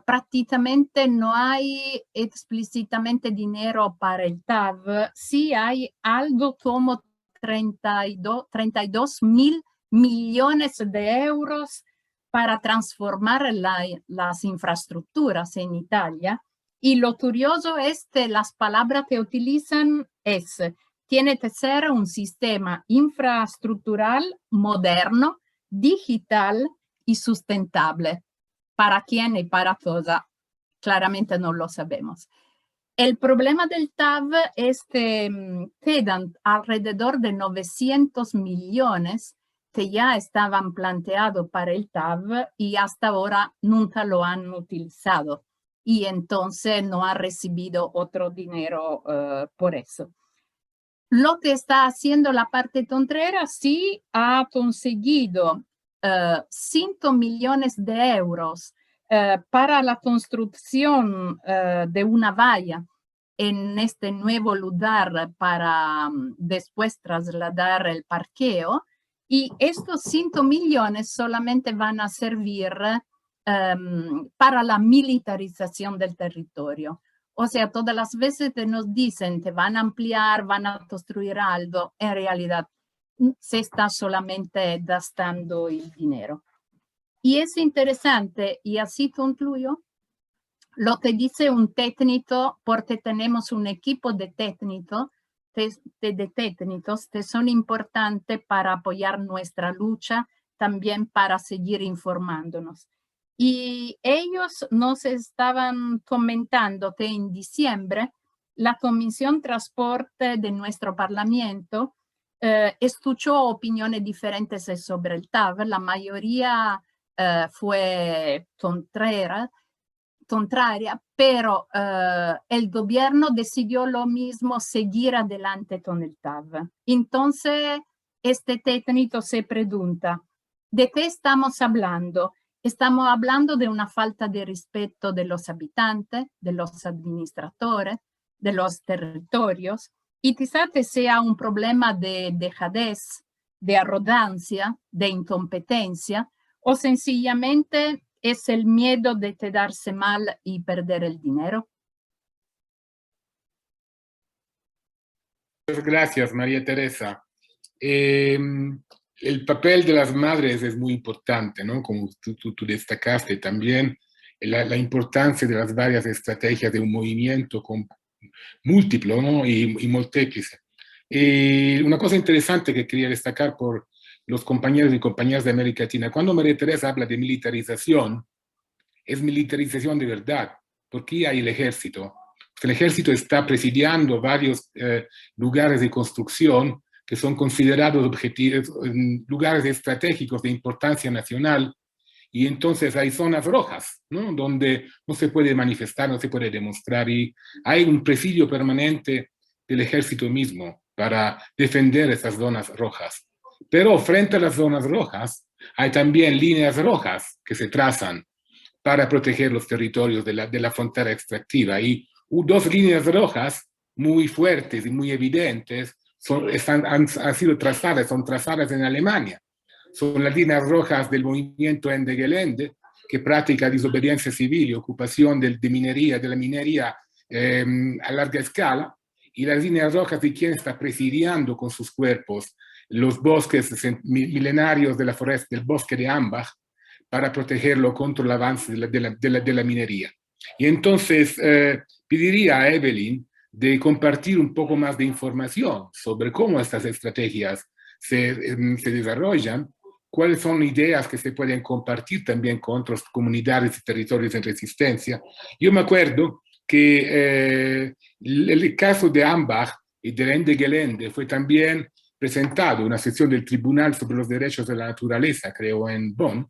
prácticamente no hay explícitamente dinero para el TAV. Sí hay algo como 32 mil millones de euros para transformar las infraestructuras en Italia. Y lo curioso es que las palabras que utilizan tiene que ser un sistema infraestructural moderno, digital y sustentable. ¿Para quién y para todas? Claramente no lo sabemos. El problema del TAV es que quedan alrededor de 900 millones que ya estaban planteados para el TAV y hasta ahora nunca lo han utilizado. Y entonces no ha recibido otro dinero por eso. Lo que está haciendo la parte tontrera sí ha conseguido 5 millones de euros para la construcción de una valla en este nuevo lugar para después trasladar el parqueo. Y estos 5 millones solamente van a servir para la militarización del territorio. O sea, todas las veces que nos dicen que van a ampliar, van a construir algo, en realidad se está solamente gastando el dinero. Y es interesante, y así concluyo, lo que dice un técnico, porque tenemos un equipo de técnicos que son importantes para apoyar nuestra lucha, también para seguir informándonos. Y ellos nos estaban comentando que en diciembre la Comisión Transporte de nuestro Parlamento escuchó opiniones diferentes sobre el TAV. La mayoría fue contraria, pero el gobierno decidió lo mismo, seguir adelante con el TAV. Entonces, este técnico se pregunta, ¿de qué estamos hablando? Estamos hablando de una falta de respeto de los habitantes, de los administradores, de los territorios, y quizás sea un problema de dejadez, de arrogancia, de incompetencia, o sencillamente es el miedo de quedarse mal y perder el dinero. Muchas gracias, María Teresa. El papel de las madres es muy importante, ¿no? Como tú destacaste también, la importancia de las varias estrategias de un movimiento múltiplo, ¿no? y múltiple. Una cosa interesante que quería destacar por los compañeros y compañeras de América Latina, cuando María Teresa habla de militarización, es militarización de verdad, porque hay el ejército. El ejército está presidiando varios lugares de construcción que son considerados lugares estratégicos de importancia nacional, y entonces hay zonas rojas, ¿no? Donde no se puede manifestar, no se puede demostrar, y hay un presidio permanente del ejército mismo para defender esas zonas rojas. Pero frente a las zonas rojas hay también líneas rojas que se trazan para proteger los territorios de la frontera extractiva, y dos líneas rojas muy fuertes y muy evidentes han sido trazadas, son trazadas en Alemania. Son las líneas rojas del movimiento Ende Gelände, que practica desobediencia civil y ocupación de la minería a larga escala, y las líneas rojas de quien está presidiando con sus cuerpos los bosques milenarios de la foresta, del bosque de Ambach, para protegerlo contra el avance de la minería. Y entonces pediría a Evelyn de compartir un poco más de información sobre cómo estas estrategias se desarrollan, cuáles son ideas que se pueden compartir también con otras comunidades y territorios en resistencia. Yo me acuerdo que el caso de Ambach y de Ende Gelände fue también presentado en una sesión del Tribunal sobre los Derechos de la Naturaleza, creo, en Bonn,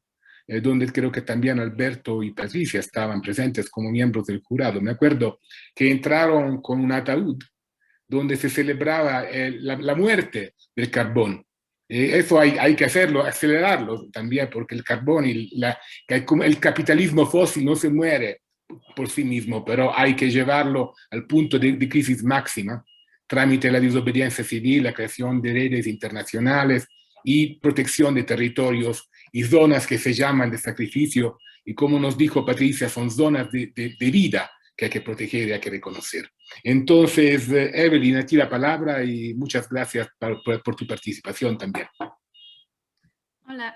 donde creo que también Alberto y Patricia estaban presentes como miembros del jurado. Me acuerdo que entraron con un ataúd donde se celebraba la muerte del carbón. Eso hay que hacerlo, acelerarlo también, porque el carbón y el capitalismo fósil no se muere por sí mismo, pero hay que llevarlo al punto de crisis máxima, trámite la desobediencia civil, la creación de redes internacionales y protección de territorios y zonas que se llaman de sacrificio, y como nos dijo Patricia, son zonas de vida que hay que proteger y hay que reconocer. Entonces, Evelyn, a ti la palabra y muchas gracias por tu participación también. Hola,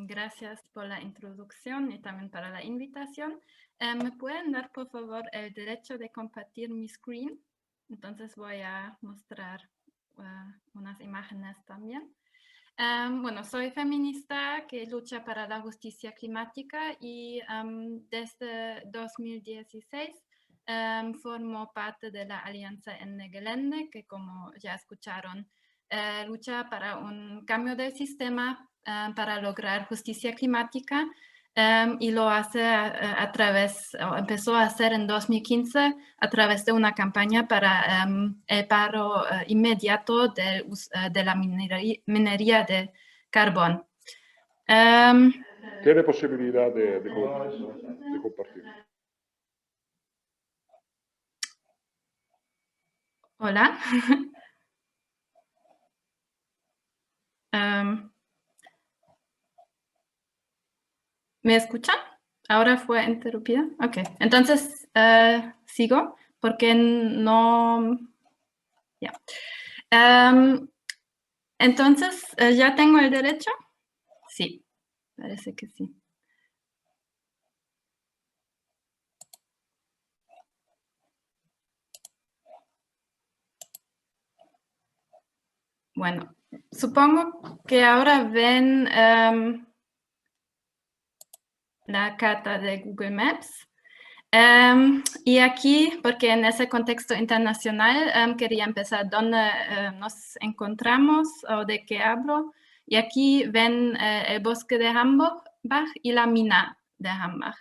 gracias por la introducción y también para la invitación. ¿Me pueden dar, por favor, el derecho de compartir mi screen? Entonces voy a mostrar unas imágenes también. Bueno, soy feminista que lucha para la justicia climática y desde 2016 formo parte de la Alianza Ende Gelände, que como ya escucharon, lucha para un cambio del sistema para lograr justicia climática y lo hace a través, o empezó a hacer en 2015 a través de una campaña para el paro inmediato de la minería de carbón. Tiene posibilidad de compartir. Hola. ¿Me escuchan? Ahora fue interrumpida. Ok, entonces sigo porque no... Ya. Entonces, ¿ya tengo el derecho? Sí, parece que sí. Bueno, supongo que ahora ven la carta de Google Maps. Y aquí, porque en ese contexto internacional quería empezar dónde nos encontramos o de qué hablo. Y aquí ven el bosque de Hambach y la mina de Hambach.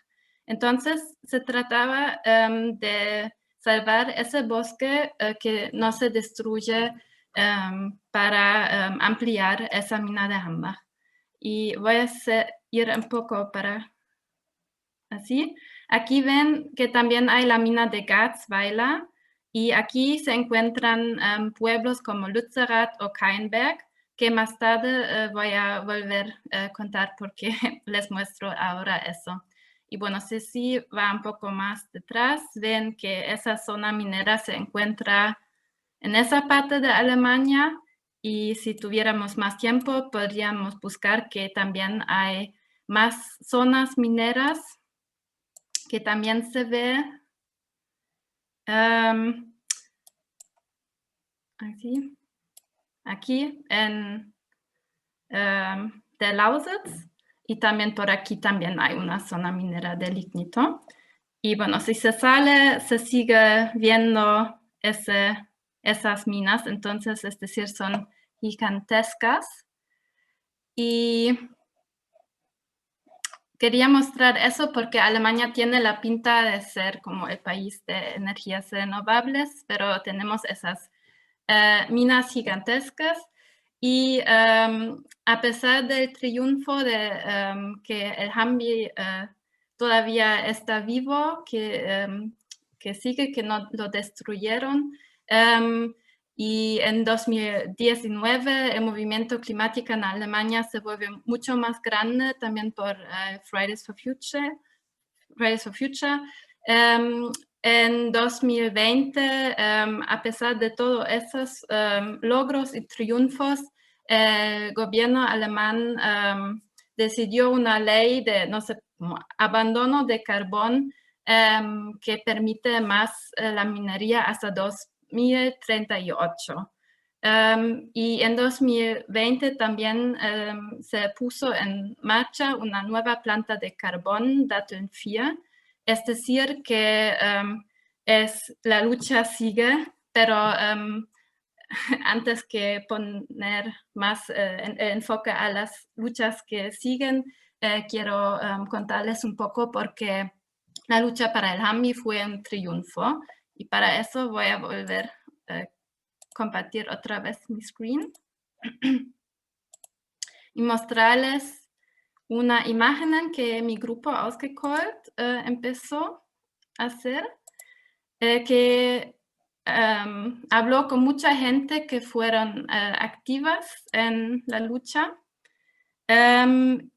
Entonces, se trataba de salvar ese bosque que no se destruye para ampliar esa mina de Hambach. Y voy a ir un poco para así. Aquí ven que también hay la mina de Garzweiler y aquí se encuentran pueblos como Lützerath o Kainberg, que más tarde voy a volver a contar porque les muestro ahora eso. Y bueno, si va un poco más detrás, ven que esa zona minera se encuentra en esa parte de Alemania y si tuviéramos más tiempo podríamos buscar que también hay más zonas mineras que también se ve aquí en de Lausitz y también por aquí también hay una zona minera de lignito. Y bueno, si se sale, se sigue viendo esas minas, entonces, es decir, son gigantescas. Y quería mostrar eso porque Alemania tiene la pinta de ser como el país de energías renovables, pero tenemos esas minas gigantescas y a pesar del triunfo de que el Hambi todavía está vivo, que sigue, que no lo destruyeron, y en 2019 el movimiento climático en Alemania se vuelve mucho más grande también por Fridays for Future. En 2020, a pesar de todos esos logros y triunfos, el gobierno alemán decidió una ley de abandono de carbón que permite más la minería hasta 2038. Y en 2020 también se puso en marcha una nueva planta de carbón, Datteln 4, es decir, que la lucha sigue, pero antes que poner más enfoque a las luchas que siguen, quiero contarles un poco porque la lucha para el Hambi fue un triunfo y para eso voy a volver a compartir otra vez mi screen y mostrarles una imagen que mi grupo Ausgekohlt empezó a hacer, que habló con mucha gente que fueron activas en la lucha.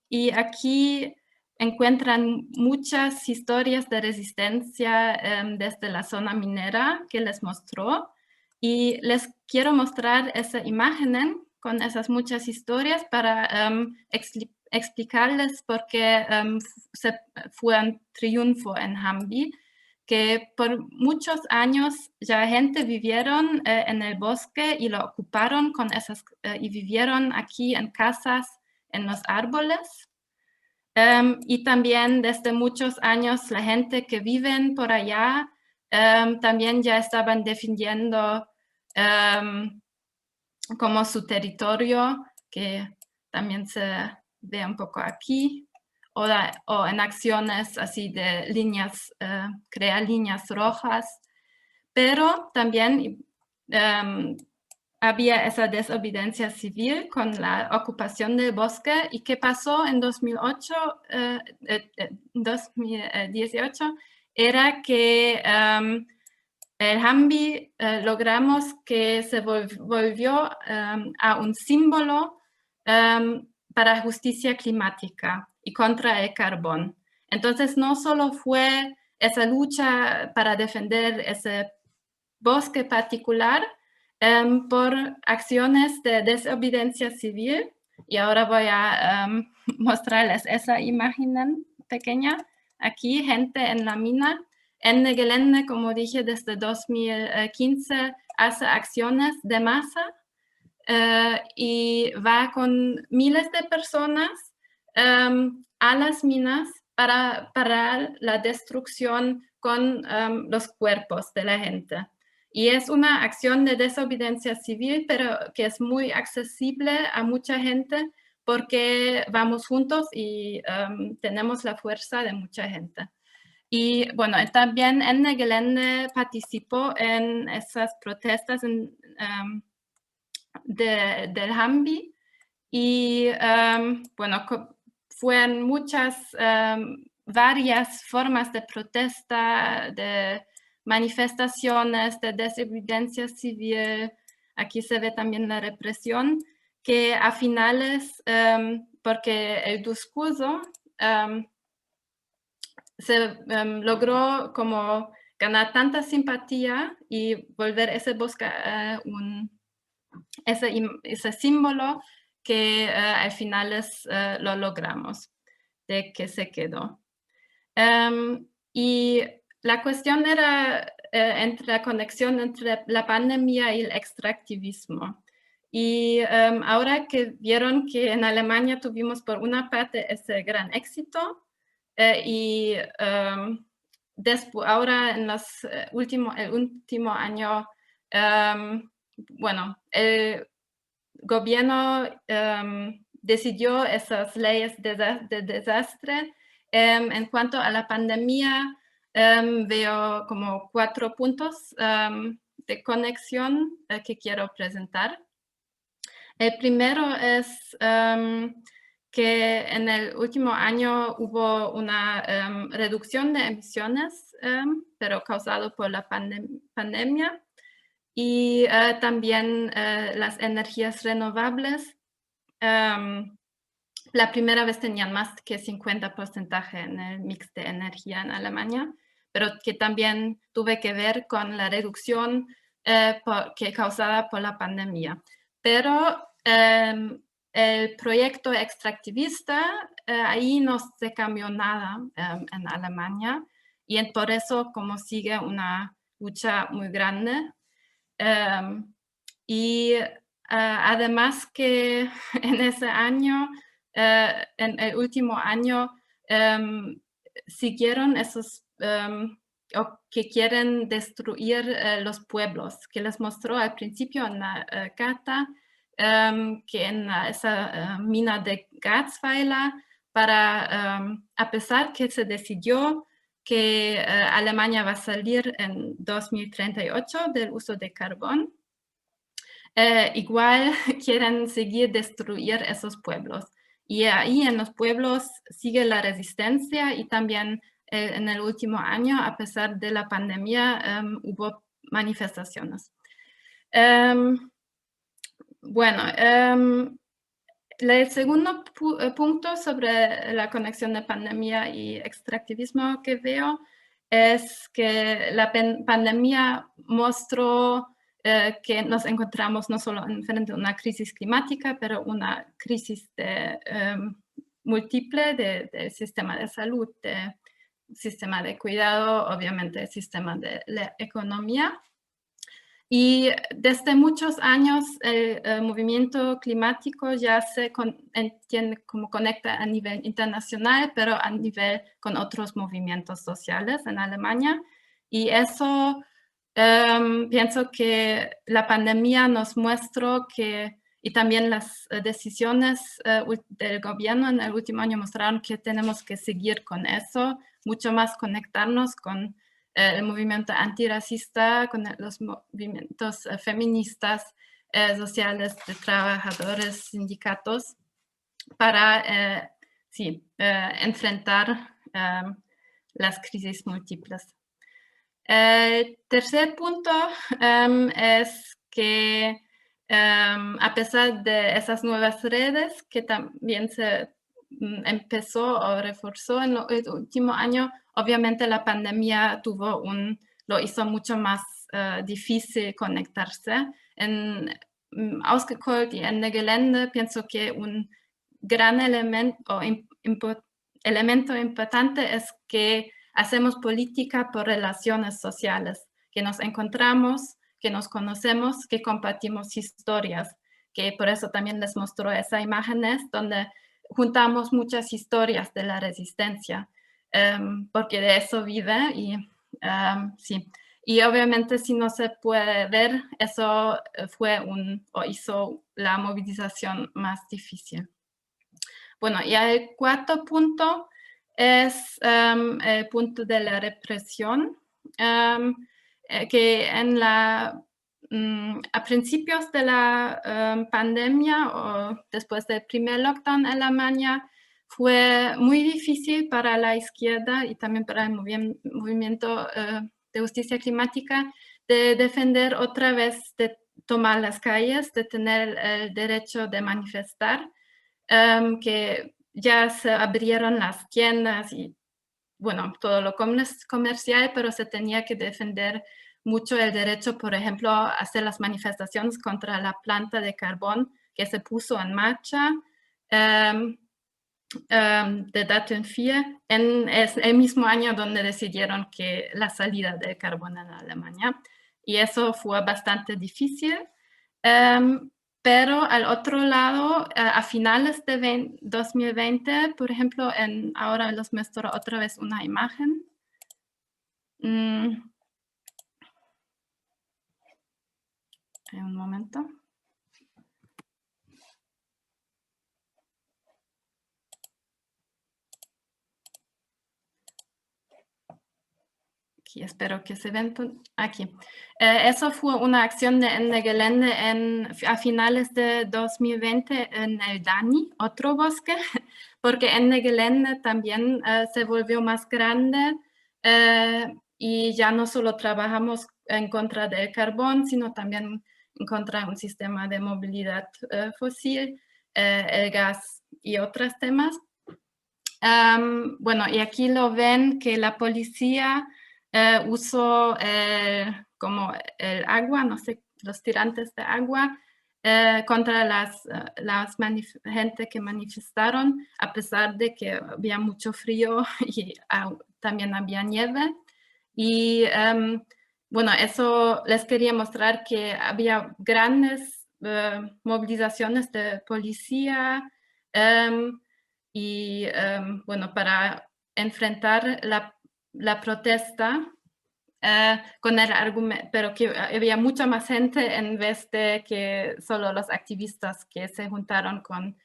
Y aquí encuentran muchas historias de resistencia desde la zona minera que les mostró. Y les quiero mostrar esa imagen con esas muchas historias para explicarles por qué fue un triunfo en Hambi, que por muchos años ya gente vivieron en el bosque y lo ocuparon y vivieron aquí en casas, en los árboles. Y también desde muchos años la gente que viven por allá también ya estaban defendiendo como su territorio, que también se ve un poco aquí, o en acciones así de líneas, crear líneas rojas, pero también había esa desobediencia civil con la ocupación del bosque. ¿Y qué pasó en 2018? Era que el Hambi logramos que se volvió a un símbolo para justicia climática y contra el carbón. Entonces no solo fue esa lucha para defender ese bosque particular por acciones de desobediencia civil, y ahora voy a mostrarles esa imagen pequeña. Aquí, gente en la mina. Enne Gelände, como dije, desde 2015 hace acciones de masa y va con miles de personas a las minas para parar la destrucción con los cuerpos de la gente. Y es una acción de desobediencia civil, pero que es muy accesible a mucha gente porque vamos juntos y tenemos la fuerza de mucha gente. Y bueno, también Enne Gelände participó en esas protestas del Hambi y bueno, fueron muchas, varias formas de protesta, de manifestaciones, de desobediencia civil. Aquí se ve también la represión, que a finales, porque el discurso se logró como ganar tanta simpatía y volver ese bosque ese símbolo que al final lo logramos, de que se quedó. Y la cuestión era entre la conexión entre la pandemia y el extractivismo. Y ahora que vieron que en Alemania tuvimos por una parte ese gran éxito, y después, ahora en el último año, bueno, el gobierno decidió esas leyes de desastre. En cuanto a la pandemia, veo como 4 puntos de conexión que quiero presentar. El primero es que en el último año hubo una reducción de emisiones, pero causado por la pandemia. Y también las energías renovables, la primera vez tenían más que 50% en el mix de energía en Alemania, pero que también tuve que ver con la reducción causada por la pandemia. Pero el proyecto extractivista, ahí no se cambió nada en Alemania, y por eso como sigue una lucha muy grande. Y además que en ese año, en el último año, siguieron esos que quieren destruir los pueblos, que les mostró al principio en la carta, que en esa mina de Garzweiler, a pesar que se decidió que Alemania va a salir en 2038 del uso de carbón, igual quieren seguir destruir esos pueblos. Y ahí en los pueblos sigue la resistencia, y también en el último año, a pesar de la pandemia, hubo manifestaciones. Bueno, el segundo punto sobre la conexión de pandemia y extractivismo que veo es que la pandemia mostró que nos encontramos no solo frente a una crisis climática, pero una crisis múltiple del sistema de salud, del sistema de cuidado, obviamente el sistema de la economía. Y desde muchos años el movimiento climático ya se entiende como conecta a nivel internacional, pero a nivel con otros movimientos sociales en Alemania. Y eso pienso que la pandemia nos mostró que, y también las decisiones del gobierno en el último año mostraron que tenemos que seguir con eso, mucho más conectarnos con el movimiento antirracista, con los movimientos feministas, sociales, de trabajadores, sindicatos, para enfrentar las crisis múltiples. El tercer punto es que a pesar de esas nuevas redes que también se empezó o reforzó en el último año, obviamente la pandemia lo hizo mucho más difícil conectarse. En Ausgekohlt y Ende Gelände pienso que un gran elemento importante es que hacemos política por relaciones sociales, que nos encontramos, que nos conocemos, que compartimos historias, que por eso también les mostró esas imágenes donde juntamos muchas historias de la resistencia, porque de eso vive y sí. Y obviamente si no se puede ver, eso hizo la movilización más difícil. Bueno, y el cuarto punto es el punto de la represión, que a principios de la pandemia o después del primer lockdown en Alemania fue muy difícil para la izquierda y también para el movimiento de justicia climática de defender otra vez, de tomar las calles, de tener el derecho de manifestar, que ya se abrieron las tiendas y bueno, todo lo comercial, pero se tenía que defender mucho el derecho, por ejemplo, a hacer las manifestaciones contra la planta de carbón que se puso en marcha de Datteln 4 en el mismo año donde decidieron que la salida del carbón en Alemania. Y eso fue bastante difícil. Pero al otro lado, a finales de 2020, por ejemplo, ahora les muestro otra vez una imagen. Un momento. Aquí, espero que se ven aquí. Eso fue una acción de Ende Gelände a finales de 2020 en el Dani, otro bosque, porque Ende Gelände también se volvió más grande y ya no solo trabajamos en contra del carbón, sino también en contra de un sistema de movilidad fósil, el gas y otros temas. Bueno, y aquí lo ven que la policía usó como el agua, no sé, los tirantes de agua contra las gente que manifestaron, a pesar de que había mucho frío y también había nieve. Y bueno, eso les quería mostrar que había grandes movilizaciones de policía y bueno, para enfrentar la protesta con el argumento, pero que había mucha más gente en vez de que solo los activistas que se juntaron con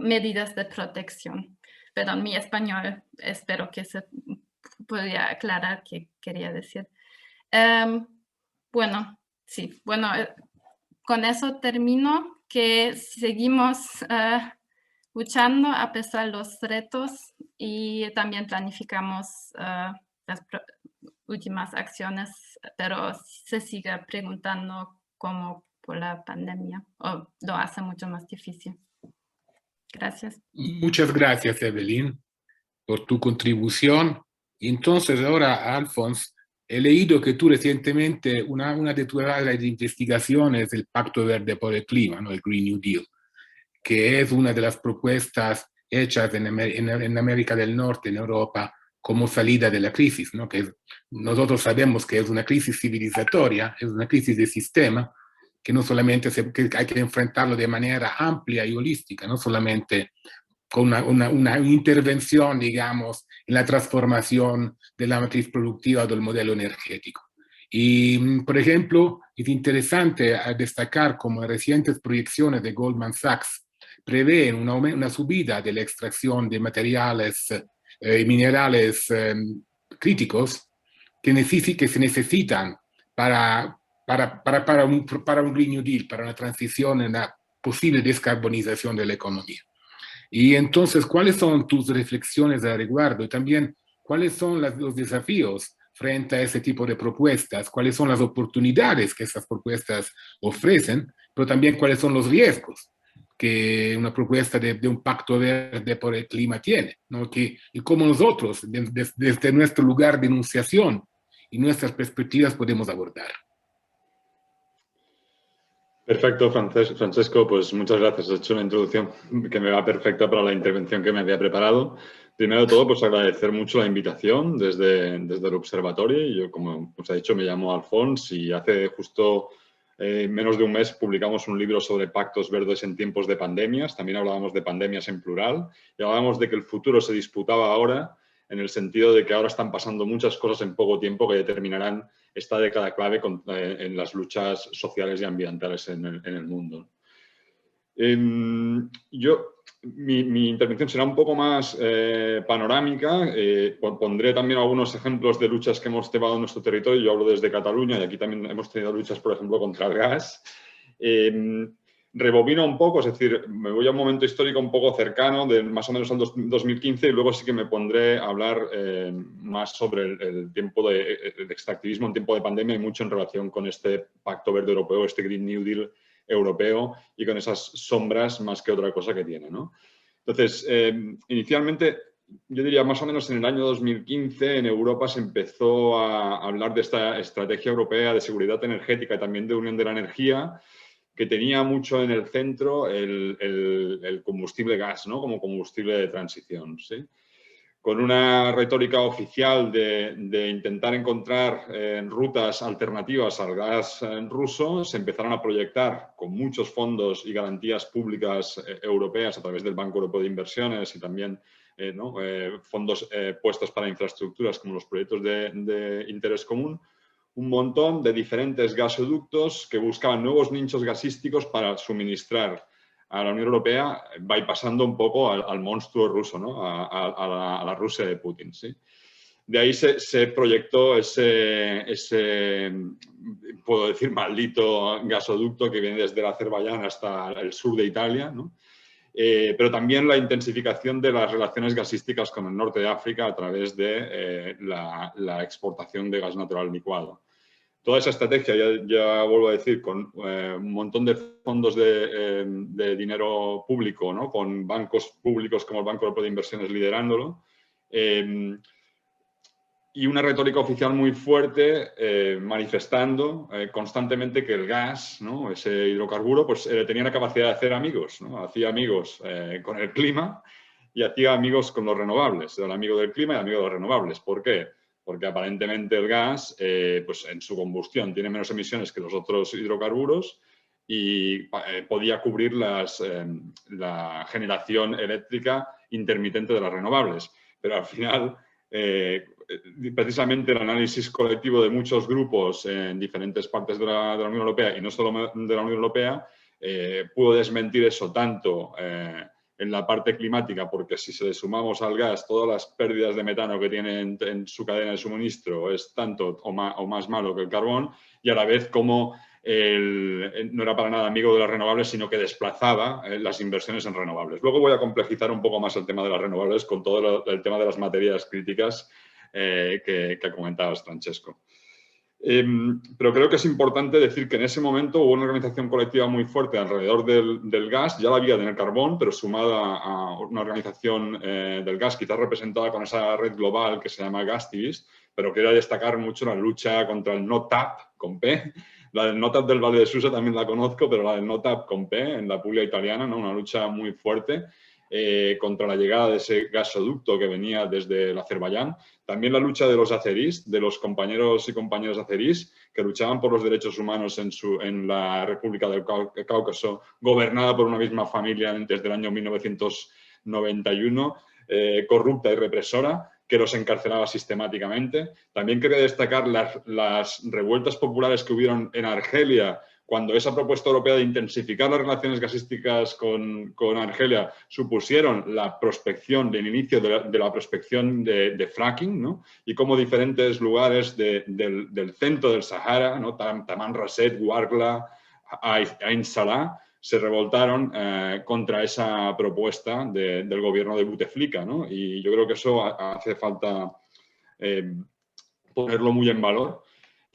medidas de protección. Perdón, mi español, espero que se podía aclarar qué quería decir. Bueno, sí, bueno, con eso termino, que seguimos luchando a pesar de los retos y también planificamos las últimas acciones, pero se sigue preguntando cómo por la pandemia, o lo hace mucho más difícil. Gracias. Muchas gracias, Evelyn, por tu contribución. Entonces, ahora, Alphonse, he leído que tú recientemente, una de tus áreas de investigación es el Pacto Verde por el Clima, ¿no? El Green New Deal, que es una de las propuestas hechas en América del Norte, en Europa, como salida de la crisis, ¿no? Que nosotros sabemos que es una crisis civilizatoria, es una crisis de sistema, que no solamente que hay que enfrentarlo de manera amplia y holística, no solamente con una intervención, digamos, en la transformación de la matriz productiva o del modelo energético. Y, por ejemplo, es interesante destacar como recientes proyecciones de Goldman Sachs prevén una subida de la extracción de materiales y minerales críticos que se necesitan para un Green New Deal, para una transición en la posible descarbonización de la economía. Y entonces, ¿cuáles son tus reflexiones al resguardo? Y también, ¿cuáles son los desafíos frente a ese tipo de propuestas? ¿Cuáles son las oportunidades que esas propuestas ofrecen? Pero también, ¿cuáles son los riesgos que una propuesta de un pacto verde por el clima tiene, ¿no? Y cómo nosotros, desde nuestro lugar de enunciación y nuestras perspectivas, podemos abordar. Perfecto, Francesco, pues muchas gracias. Has hecho una introducción que me va perfecta para la intervención que me había preparado. Primero de todo, pues agradecer mucho la invitación desde el observatorio. Yo, como os he dicho, me llamo Alfons y hace justo menos de un mes publicamos un libro sobre pactos verdes en tiempos de pandemias. También hablábamos de pandemias en plural y hablábamos de que el futuro se disputaba ahora, en el sentido de que ahora están pasando muchas cosas en poco tiempo que determinarán esta década clave en las luchas sociales y ambientales en el mundo. Mi intervención será un poco más panorámica. Pondré también algunos ejemplos de luchas que hemos llevado en nuestro territorio. Yo hablo desde Cataluña y aquí también hemos tenido luchas, por ejemplo, contra el gas. Rebobino un poco, es decir, me voy a un momento histórico un poco cercano, de más o menos al 2015, y luego sí que me pondré a hablar más sobre el tiempo de extractivismo en tiempo de pandemia y mucho en relación con este Pacto Verde Europeo, este Green New Deal europeo y con esas sombras más que otra cosa que tiene, ¿no? Entonces, inicialmente, yo diría más o menos en el año 2015 en Europa se empezó a hablar de esta estrategia europea de seguridad energética y también de unión de la energía, que tenía mucho en el centro el combustible gas, ¿no? Como combustible de transición, ¿sí? Con una retórica oficial de intentar encontrar rutas alternativas al gas ruso, se empezaron a proyectar con muchos fondos y garantías públicas europeas a través del Banco Europeo de Inversiones y también fondos puestos para infraestructuras como los proyectos de interés común, un montón de diferentes gasoductos que buscaban nuevos nichos gasísticos para suministrar a la Unión Europea, bypassando un poco al monstruo ruso, ¿no? a la Rusia de Putin, ¿sí? De ahí se proyectó ese, puedo decir, maldito gasoducto que viene desde el Azerbaiyán hasta el sur de Italia, ¿no? Pero también la intensificación de las relaciones gasísticas con el norte de África a través de la exportación de gas natural licuado. Toda esa estrategia, ya vuelvo a decir, con un montón de fondos de dinero público, ¿no? Con bancos públicos como el Banco Europeo de Inversiones liderándolo, y una retórica oficial muy fuerte manifestando constantemente que el gas, ¿no? Ese hidrocarburo, pues tenía la capacidad de hacer amigos, ¿no? Hacía amigos con el clima y hacía amigos con los renovables. Era el amigo del clima y el amigo de los renovables. ¿Por qué? Porque aparentemente el gas, pues en su combustión tiene menos emisiones que los otros hidrocarburos y podía cubrir la generación eléctrica intermitente de las renovables. Pero al final, precisamente el análisis colectivo de muchos grupos en diferentes partes de la Unión Europea y no solo de la Unión Europea, pudo desmentir eso tanto en la parte climática, porque si se le sumamos al gas todas las pérdidas de metano que tiene en su cadena de suministro es tanto o más malo que el carbón, y a la vez como no era para nada amigo de las renovables, sino que desplazaba las inversiones en renovables. Luego voy a complejizar un poco más el tema de las renovables con todo el tema de las materias críticas que comentabas, Francesco. Pero creo que es importante decir que en ese momento hubo una organización colectiva muy fuerte alrededor del gas, ya la había en el carbón, pero sumada a una organización del gas, quizás representada con esa red global que se llama Gastivist, pero quiero destacar mucho la lucha contra el no-tap con P. La del no-tap del Valle de Susa también la conozco, pero la del no-tap con P en la Puglia italiana, ¿no? Una lucha muy fuerte contra la llegada de ese gasoducto que venía desde el Azerbaiyán. También la lucha de los azerís, de los compañeros y compañeras azerís, que luchaban por los derechos humanos en la República del Cáucaso, gobernada por una misma familia desde el año 1991, corrupta y represora, que los encarcelaba sistemáticamente. También quería destacar las revueltas populares que hubieron en Argelia, cuando esa propuesta europea de intensificar las relaciones gasísticas con Argelia supusieron la prospección, el inicio de la prospección de fracking, ¿no? Y cómo diferentes lugares del centro del Sahara, ¿no? Taman Rasset, Ouargla, Ain Salah, se revoltaron contra esa propuesta del gobierno de Bouteflika, ¿no? Y yo creo que eso hace falta ponerlo muy en valor.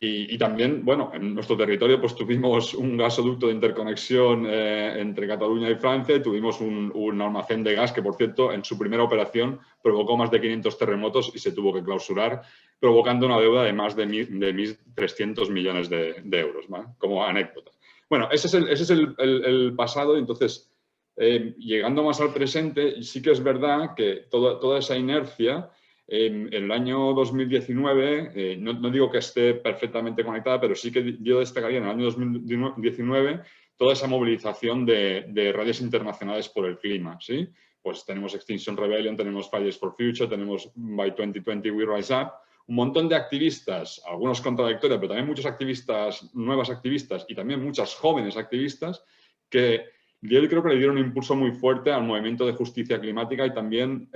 Y también, bueno, en nuestro territorio pues tuvimos un gasoducto de interconexión entre Cataluña y Francia, y tuvimos un almacén de gas que, por cierto, en su primera operación provocó más de 500 terremotos y se tuvo que clausurar, provocando una deuda de más de 1.300 millones de euros, ¿vale? Como anécdota. Bueno, ese es el pasado. Entonces, llegando más al presente, sí que es verdad que toda esa inercia, en el año 2019, no digo que esté perfectamente conectada, pero sí que yo destacaría en el año 2019 toda esa movilización de redes internacionales por el clima, ¿sí? Pues tenemos Extinction Rebellion, tenemos Fridays for Future, tenemos By 2020 We Rise Up, un montón de activistas, algunos contradictorios, pero también muchos activistas, nuevas activistas y también muchas jóvenes activistas que yo creo que le dieron un impulso muy fuerte al movimiento de justicia climática y también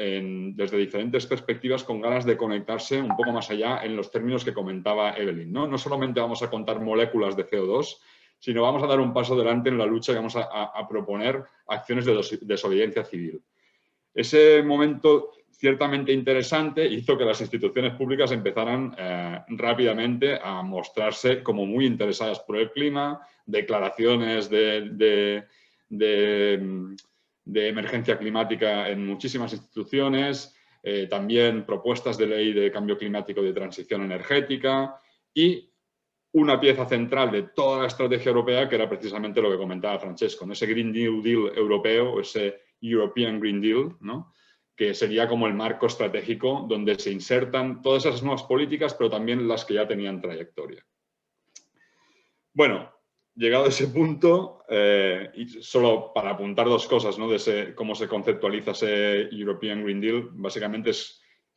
desde diferentes perspectivas con ganas de conectarse un poco más allá en los términos que comentaba Evelyn, ¿no? No solamente vamos a contar moléculas de CO2, sino vamos a dar un paso adelante en la lucha y vamos a proponer acciones de desobediencia civil. Ese momento ciertamente interesante hizo que las instituciones públicas empezaran rápidamente a mostrarse como muy interesadas por el clima, declaraciones de emergencia climática en muchísimas instituciones, también propuestas de ley de cambio climático y de transición energética y una pieza central de toda la estrategia europea que era precisamente lo que comentaba Francesco, ¿no? Ese Green New Deal europeo, ese European Green Deal, ¿no? Que sería como el marco estratégico donde se insertan todas esas nuevas políticas, pero también las que ya tenían trayectoria. Bueno, llegado a ese punto, y solo para apuntar dos cosas, ¿no? De cómo se conceptualiza ese European Green Deal, básicamente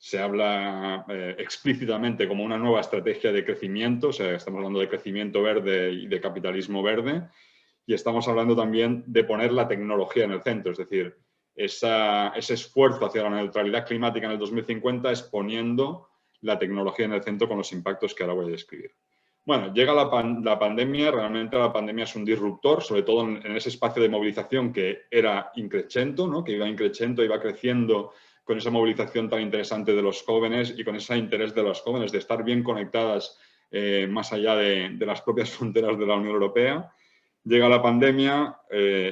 se habla explícitamente como una nueva estrategia de crecimiento, o sea, estamos hablando de crecimiento verde y de capitalismo verde, y estamos hablando también de poner la tecnología en el centro, es decir, ese esfuerzo hacia la neutralidad climática en el 2050 es poniendo la tecnología en el centro con los impactos que ahora voy a describir. Bueno, llega la pandemia, realmente la pandemia es un disruptor, sobre todo en ese espacio de movilización que era increchento, ¿no? Que iba increchento, iba creciendo con esa movilización tan interesante de los jóvenes y con ese interés de los jóvenes de estar bien conectadas más allá de las propias fronteras de la Unión Europea. Llega la pandemia,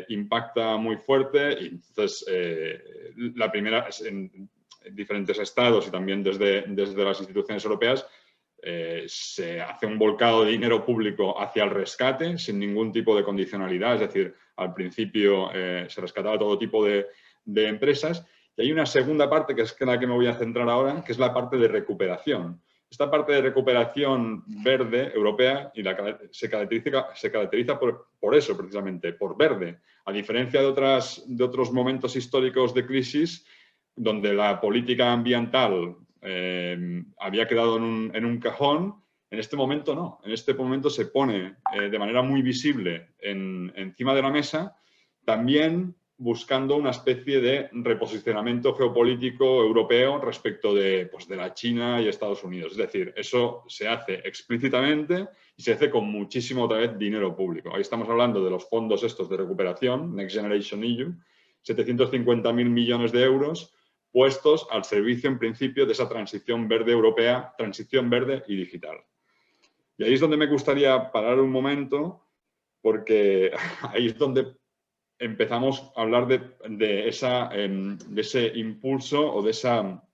impacta muy fuerte y entonces la primera es en diferentes estados y también desde las instituciones europeas se hace un volcado de dinero público hacia el rescate sin ningún tipo de condicionalidad, es decir, al principio se rescataba todo tipo de empresas y hay una segunda parte que es la que me voy a centrar ahora, que es la parte de recuperación. Esta parte de recuperación verde europea se caracteriza por eso, precisamente, por verde. A diferencia de otros momentos históricos de crisis, donde la política ambiental había quedado en un cajón, en este momento no. En este momento se pone de manera muy visible encima de la mesa, también buscando una especie de reposicionamiento geopolítico europeo respecto de la China y Estados Unidos. Es decir, eso se hace explícitamente y se hace con muchísimo, otra vez, dinero público. Ahí estamos hablando de los fondos estos de recuperación, Next Generation EU, 750.000 millones de euros puestos al servicio, en principio, de esa transición verde europea, transición verde y digital. Y ahí es donde me gustaría parar un momento, porque ahí es donde empezamos a hablar de ese impulso o de esa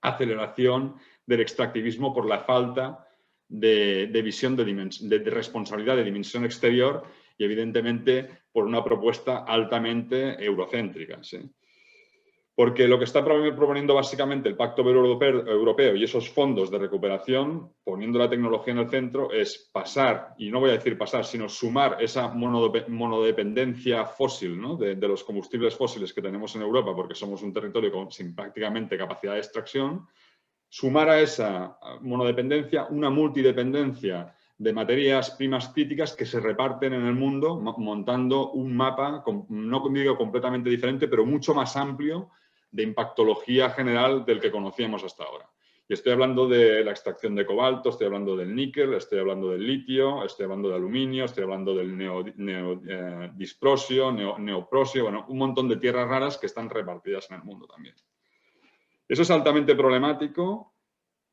aceleración del extractivismo por la falta de visión de responsabilidad de dimensión exterior y, evidentemente, por una propuesta altamente eurocéntrica, ¿sí? Porque lo que está proponiendo básicamente el Pacto Verde Europeo y esos fondos de recuperación, poniendo la tecnología en el centro, es pasar, y no voy a decir pasar, sino sumar esa monodependencia fósil, ¿no? de los combustibles fósiles que tenemos en Europa, porque somos un territorio sin prácticamente capacidad de extracción, sumar a esa monodependencia una multidependencia de materias primas críticas que se reparten en el mundo, montando un mapa, no digo completamente diferente, pero mucho más amplio, de impactología general del que conocíamos hasta ahora. Y estoy hablando de la extracción de cobalto, estoy hablando del níquel, estoy hablando del litio, estoy hablando de aluminio, estoy hablando del disprosio, neoprosio, bueno, un montón de tierras raras que están repartidas en el mundo también. Eso es altamente problemático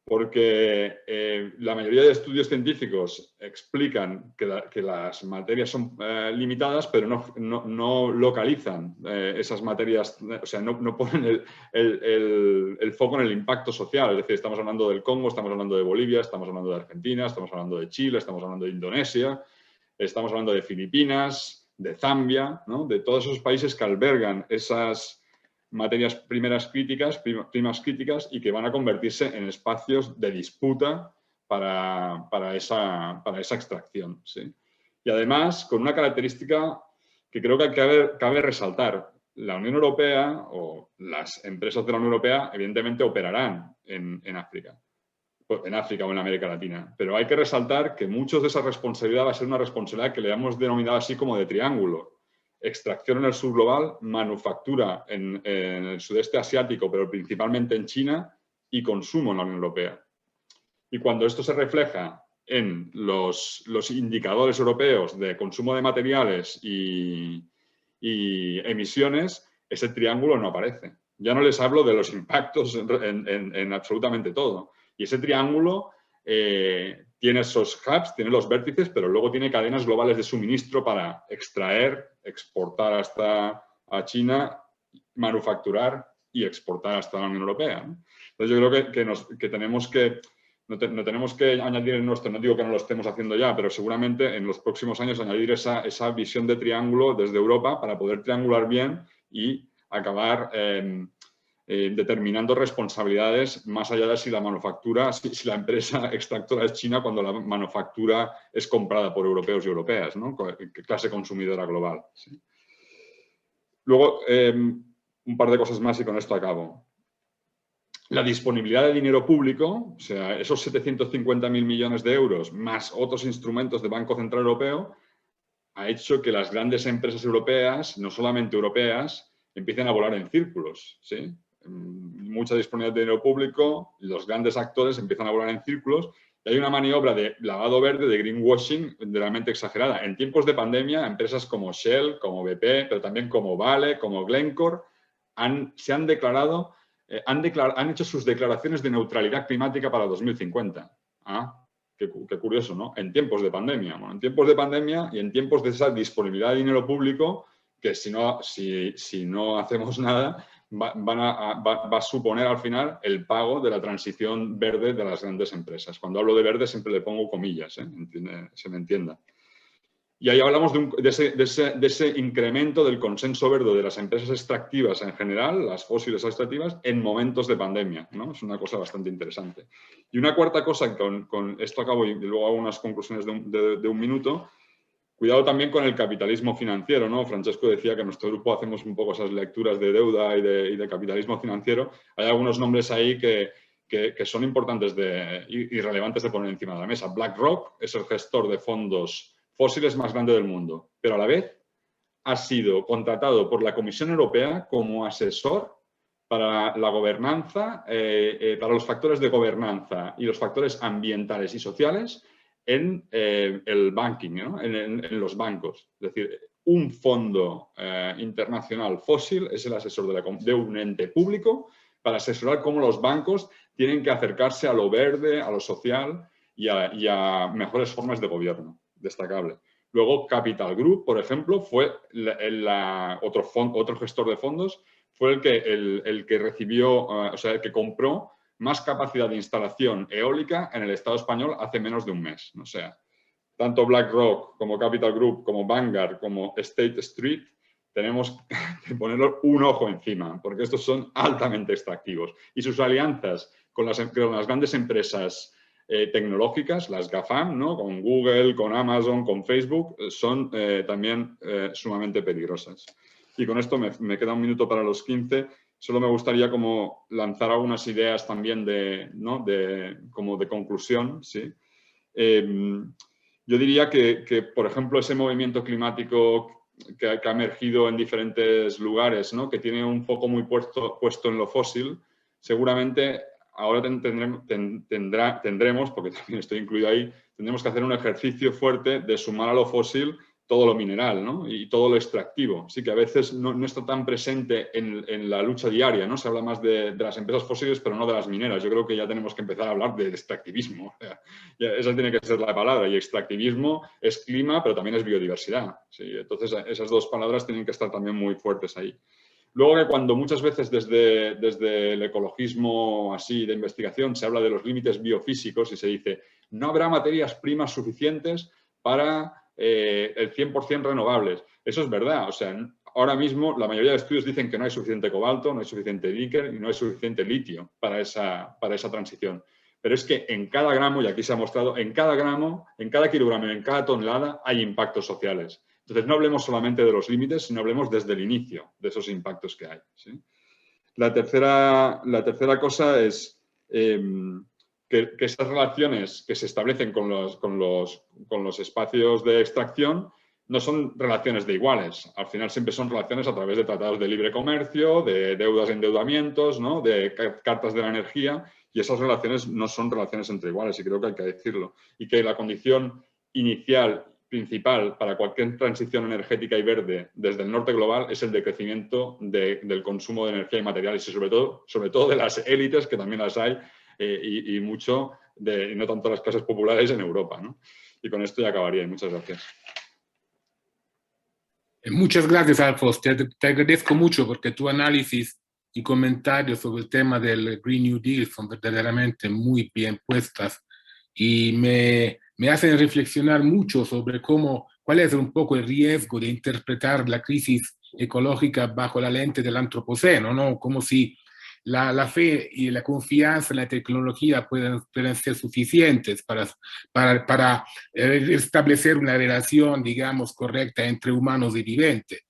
porque la mayoría de estudios científicos explican que las materias son limitadas, pero no localizan esas materias, o sea, no ponen el foco en el impacto social. Es decir, estamos hablando del Congo, estamos hablando de Bolivia, estamos hablando de Argentina, estamos hablando de Chile, estamos hablando de Indonesia, estamos hablando de Filipinas, de Zambia, ¿no? De todos esos países que albergan esas materias primas críticas y que van a convertirse en espacios de disputa para esa extracción, ¿sí? Y además, con una característica que creo que cabe resaltar. La Unión Europea o las empresas de la Unión Europea evidentemente operarán en África o en América Latina, pero hay que resaltar que muchos de esa responsabilidad va a ser una responsabilidad que le hemos denominado así como de triángulo. Extracción en el sur global, manufactura en el sudeste asiático, pero principalmente en China, y consumo en la Unión Europea. Y cuando esto se refleja en los indicadores europeos de consumo de materiales y emisiones, ese triángulo no aparece. Ya no les hablo de los impactos en absolutamente todo. Y ese triángulo tiene esos hubs, tiene los vértices, pero luego tiene cadenas globales de suministro para extraer, exportar hasta a China, manufacturar y exportar hasta la Unión Europea, ¿no? Entonces yo creo que tenemos que, no tenemos que añadir el nuestro, no digo que no lo estemos haciendo ya, pero seguramente en los próximos años añadir esa visión de triángulo desde Europa para poder triangular bien y acabar determinando responsabilidades más allá de si la manufactura, si la empresa extractora es china cuando la manufactura es comprada por europeos y europeas, ¿no? Clase consumidora global, ¿sí? Luego, un par de cosas más y con esto acabo. La disponibilidad de dinero público, o sea, esos 750.000 millones de euros más otros instrumentos del Banco Central Europeo, ha hecho que las grandes empresas europeas, no solamente europeas, empiecen a volar en círculos, ¿sí? Mucha disponibilidad de dinero público, los grandes actores empiezan a volar en círculos y hay una maniobra de lavado verde, de greenwashing realmente exagerada. En tiempos de pandemia, empresas como Shell, como BP, pero también como Vale, como Glencore, han hecho sus declaraciones de neutralidad climática para 2050. Ah, qué curioso, ¿no? En tiempos de pandemia. Bueno, en tiempos de pandemia y en tiempos de esa disponibilidad de dinero público, que si no hacemos nada, va a suponer al final el pago de la transición verde de las grandes empresas. Cuando hablo de verde siempre le pongo comillas, se me entienda. Y ahí hablamos de ese incremento del consenso verde de las empresas extractivas en general, las fósiles extractivas, en momentos de pandemia, ¿no? Es una cosa bastante interesante. Y una cuarta cosa, con esto acabo y luego hago unas conclusiones de un minuto. Cuidado también con el capitalismo financiero, ¿no? Francesco decía que en nuestro grupo hacemos un poco esas lecturas de deuda y de capitalismo financiero. Hay algunos nombres ahí que son importantes y relevantes de poner encima de la mesa. BlackRock es el gestor de fondos fósiles más grande del mundo, pero a la vez ha sido contratado por la Comisión Europea como asesor para la gobernanza, para los factores de gobernanza y los factores ambientales y sociales en el banking, ¿no? en los bancos. Es decir, un fondo internacional fósil es el asesor de un ente público para asesorar cómo los bancos tienen que acercarse a lo verde, a lo social y a mejores formas de gobierno, destacable. Luego Capital Group, por ejemplo, fue otro gestor de fondos, fue el que recibió, o sea, el que compró más capacidad de instalación eólica en el Estado español hace menos de un mes. O sea, tanto BlackRock como Capital Group, como Vanguard, como State Street, tenemos que ponerle un ojo encima, porque estos son altamente extractivos. Y sus alianzas con las grandes empresas tecnológicas, las GAFAM, ¿no? Con Google, con Amazon, con Facebook, son también sumamente peligrosas. Y con esto me queda un minuto para los 15. Solo me gustaría como lanzar algunas ideas también como de conclusión, ¿sí? Yo diría que, por ejemplo, ese movimiento climático que ha emergido en diferentes lugares, ¿no? Que tiene un foco muy puesto en lo fósil, seguramente ahora tendremos, porque también estoy incluido ahí, tendremos que hacer un ejercicio fuerte de sumar a lo fósil todo lo mineral, ¿no? Y todo lo extractivo. Sí que a veces no está tan presente en la lucha diaria, ¿no? Se habla más de las empresas fósiles, pero no de las mineras. Yo creo que ya tenemos que empezar a hablar de extractivismo. O sea, esa tiene que ser la palabra. Y extractivismo es clima, pero también es biodiversidad. ¿Sí? Entonces, esas dos palabras tienen que estar también muy fuertes ahí. Luego que cuando muchas veces desde el ecologismo así de investigación se habla de los límites biofísicos y se dice no habrá materias primas suficientes para el 100% renovables. Eso es verdad. O sea, ahora mismo la mayoría de estudios dicen que no hay suficiente cobalto, no hay suficiente níquel y no hay suficiente litio para esa transición. Pero es que en cada gramo, y aquí se ha mostrado, en cada gramo, en cada kilogramo y en cada tonelada hay impactos sociales. Entonces, no hablemos solamente de los límites, sino hablemos desde el inicio de esos impactos que hay. ¿Sí? La tercera cosa es que esas relaciones que se establecen con los espacios de extracción no son relaciones de iguales. Al final siempre son relaciones a través de tratados de libre comercio, de deudas e endeudamientos, ¿no? De cartas de la energía, y esas relaciones no son relaciones entre iguales, y creo que hay que decirlo. Y que la condición inicial principal para cualquier transición energética y verde desde el norte global es el decrecimiento del consumo de energía y materiales y sobre todo de las élites, que también las hay, y mucho no tanto las clases populares en Europa, ¿no? Y con esto ya acabaría. Y muchas gracias. Muchas gracias, Alfons. Te agradezco mucho porque tu análisis y comentarios sobre el tema del Green New Deal son verdaderamente muy bien puestas y me hacen reflexionar mucho sobre cuál es un poco el riesgo de interpretar la crisis ecológica bajo la lente del antropoceno, ¿no? Como si la fe y la confianza en la tecnología puedan ser suficientes para establecer una relación, digamos, correcta entre humanos y viventes.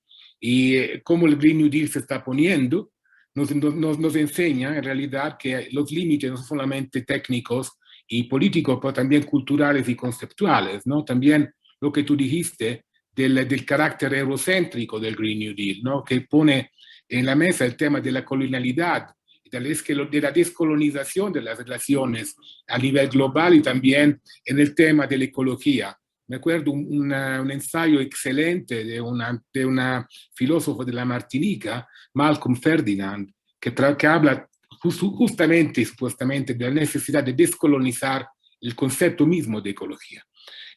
Y como el Green New Deal se está poniendo, nos enseña en realidad que los límites no son solamente técnicos y políticos, pero también culturales y conceptuales, ¿no? También lo que tú dijiste del carácter eurocéntrico del Green New Deal, ¿no? Que pone en la mesa el tema de la colonialidad, de la descolonización de las relaciones a nivel global y también en el tema de la ecología. Me acuerdo un ensayo excelente de una filósofo de la Martinica, Malcolm Ferdinand, que habla justamente y supuestamente de la necesidad de descolonizar el concepto mismo de ecología.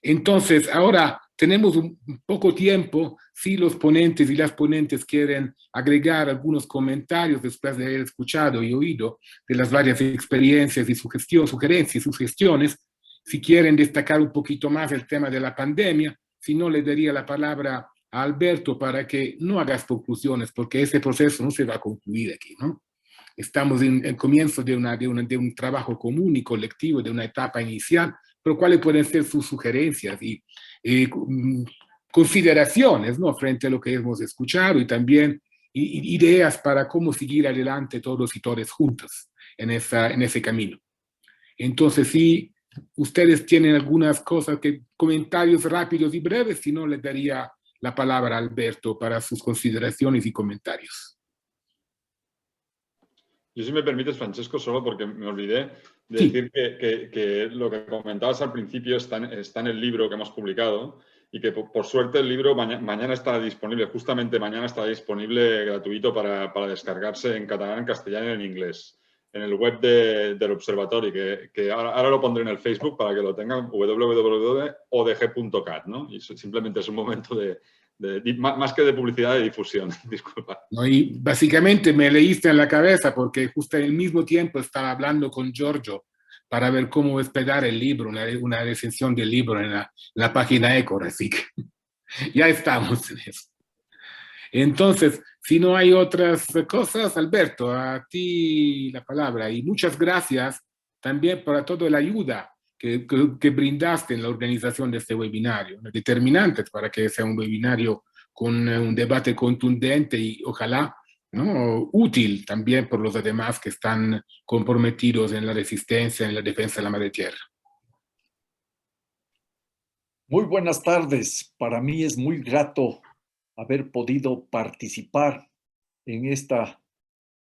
Entonces, ahora tenemos un poco tiempo, si los ponentes y las ponentes quieren agregar algunos comentarios después de haber escuchado y oído de las varias experiencias y sugerencias y sugestiones, si quieren destacar un poquito más el tema de la pandemia, si no, le daría la palabra a Alberto para que no hagas conclusiones, porque ese proceso no se va a concluir aquí, ¿no? Estamos en el comienzo de un trabajo común y colectivo, de una etapa inicial, pero cuáles pueden ser sus sugerencias y consideraciones, ¿no? Frente a lo que hemos escuchado y también ideas para cómo seguir adelante todos y todas juntos en ese camino. Entonces, si ustedes tienen algunas cosas, comentarios rápidos y breves, si no, les daría la palabra a Alberto para sus consideraciones y comentarios. Yo, si me permites, Francesco, solo porque me olvidé de decir que lo que comentabas al principio está en el libro que hemos publicado y que por suerte el libro mañana estará disponible, justamente mañana estará disponible gratuito para descargarse en catalán, en castellano y en inglés. el web del observatorio, que ahora lo pondré en el Facebook para que lo tengan, www.odg.cat, ¿no? Y simplemente es un momento más que de publicidad, de difusión, disculpa. No, y básicamente me leíste en la cabeza porque justo al mismo tiempo estaba hablando con Giorgio para ver cómo hospedar el libro, una recensión del libro en la página Ecor, así que ya estamos en eso. Entonces, si no hay otras cosas, Alberto, a ti la palabra. Y muchas gracias también por toda la ayuda que brindaste en la organización de este webinario, determinantes para que sea un webinario con un debate contundente y ojalá, ¿no?, útil también por los demás que están comprometidos en la resistencia, en la defensa de la madre tierra. Muy buenas tardes. Para mí es muy grato haber podido participar en esta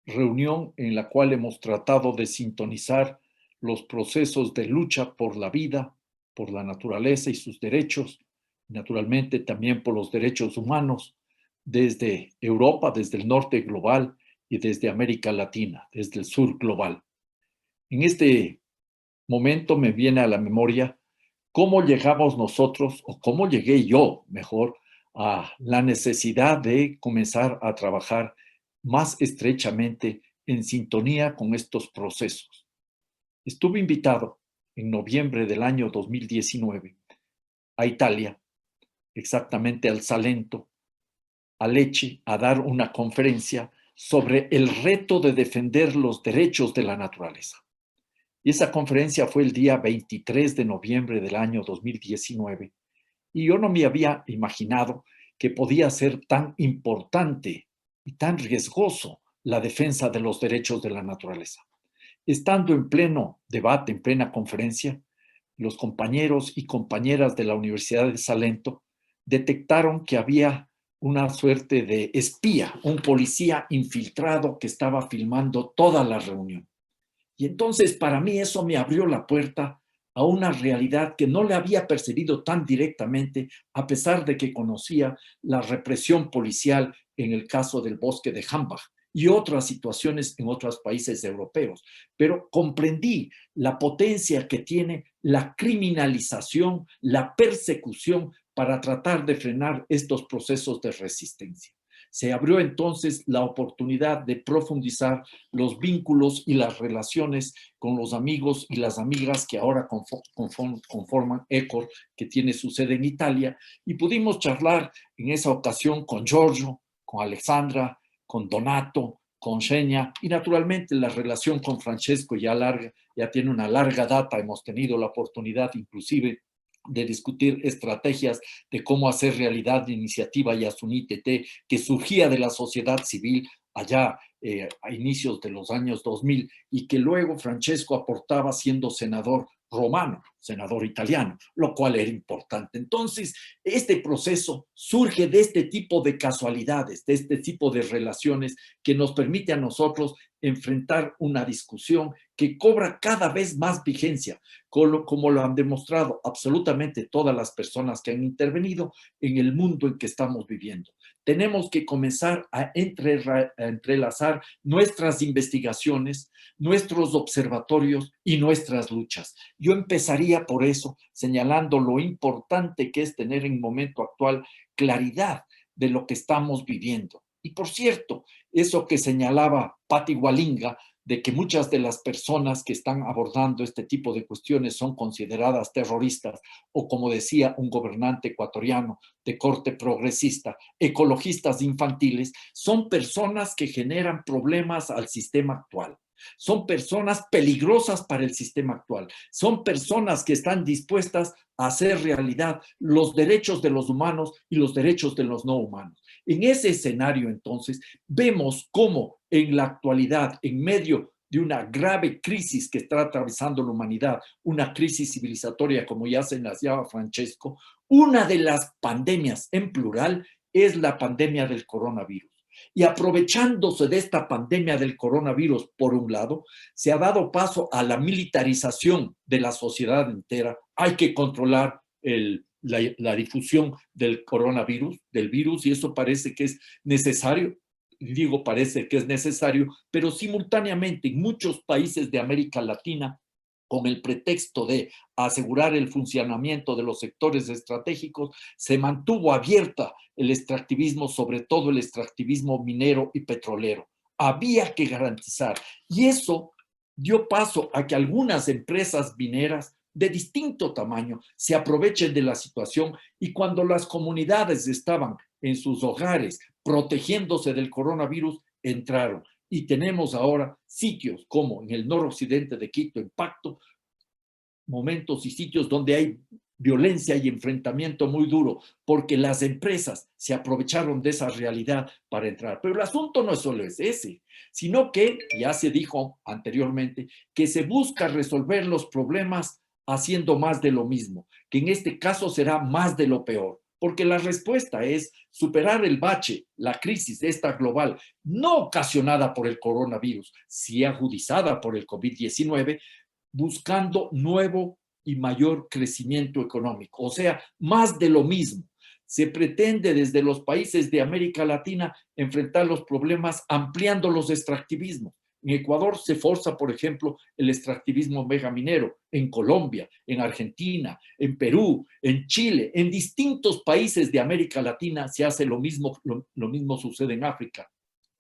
reunión en la cual hemos tratado de sintonizar los procesos de lucha por la vida, por la naturaleza y sus derechos, naturalmente también por los derechos humanos, desde Europa, desde el norte global y desde América Latina, desde el sur global. En este momento me viene a la memoria cómo llegamos nosotros, o cómo llegué yo, mejor, a la necesidad de comenzar a trabajar más estrechamente en sintonía con estos procesos. Estuve invitado en noviembre del año 2019 a Italia, exactamente al Salento, a Lecce, a dar una conferencia sobre el reto de defender los derechos de la naturaleza. Y esa conferencia fue el día 23 de noviembre del año 2019. Y yo no me había imaginado que podía ser tan importante y tan riesgoso la defensa de los derechos de la naturaleza. Estando en pleno debate, en plena conferencia, los compañeros y compañeras de la Universidad de Salento detectaron que había una suerte de espía, un policía infiltrado que estaba filmando toda la reunión. Y entonces para mí eso me abrió la puerta a una realidad que no le había percibido tan directamente, a pesar de que conocía la represión policial en el caso del bosque de Hambach y otras situaciones en otros países europeos. Pero comprendí la potencia que tiene la criminalización, la persecución para tratar de frenar estos procesos de resistencia. Se abrió entonces la oportunidad de profundizar los vínculos y las relaciones con los amigos y las amigas que ahora conforman Ecor, que tiene su sede en Italia, y pudimos charlar en esa ocasión con Giorgio, con Alexandra, con Donato, con Xenia, y naturalmente la relación con Francesco ya tiene una larga data. Hemos tenido la oportunidad inclusive de discutir estrategias de cómo hacer realidad la iniciativa Yasuni TT, que surgía de la sociedad civil allá a inicios de los años 2000 y que luego Francesco aportaba siendo senador romano, senador italiano, lo cual era importante. Entonces, este proceso surge de este tipo de casualidades, de este tipo de relaciones que nos permite a nosotros enfrentar una discusión que cobra cada vez más vigencia, como lo han demostrado absolutamente todas las personas que han intervenido en el mundo en que estamos viviendo. Tenemos que comenzar a entrelazar nuestras investigaciones, nuestros observatorios y nuestras luchas. Yo empezaría por eso, señalando lo importante que es tener en el momento actual claridad de lo que estamos viviendo. Y por cierto, eso que señalaba Patti Walinga, de que muchas de las personas que están abordando este tipo de cuestiones son consideradas terroristas, o como decía un gobernante ecuatoriano de corte progresista, ecologistas infantiles, son personas que generan problemas al sistema actual. Son personas peligrosas para el sistema actual. Son personas que están dispuestas a hacer realidad los derechos de los humanos y los derechos de los no humanos. En ese escenario, entonces, vemos cómo en la actualidad, en medio de una grave crisis que está atravesando la humanidad, una crisis civilizatoria, como ya se las llama Francesco, una de las pandemias en plural es la pandemia del coronavirus. Y aprovechándose de esta pandemia del coronavirus, por un lado, se ha dado paso a la militarización de la sociedad entera. Hay que controlar la difusión del coronavirus, del virus, y eso parece que es necesario digo parece que es necesario, pero simultáneamente en muchos países de América Latina, con el pretexto de asegurar el funcionamiento de los sectores estratégicos, se mantuvo abierta el extractivismo, sobre todo el extractivismo minero y petrolero. Había que garantizar, y eso dio paso a que algunas empresas mineras de distinto tamaño se aprovechen de la situación, y cuando las comunidades estaban en sus hogares protegiéndose del coronavirus, entraron. Y tenemos ahora sitios como en el noroccidente de Quito, en Pacto, momentos y sitios donde hay violencia y enfrentamiento muy duro, porque las empresas se aprovecharon de esa realidad para entrar. Pero el asunto no solo es ese, sino que, ya se dijo anteriormente, que se busca resolver los problemas haciendo más de lo mismo, que en este caso será más de lo peor, porque la respuesta es superar el bache, la crisis esta global, no ocasionada por el coronavirus, sí agudizada por el COVID-19, buscando nuevo y mayor crecimiento económico, o sea, más de lo mismo. Se pretende desde los países de América Latina enfrentar los problemas ampliando los extractivismos. En Ecuador se forza, por ejemplo, el extractivismo megaminero, en Colombia, en Argentina, en Perú, en Chile, en distintos países de América Latina se hace lo mismo sucede en África.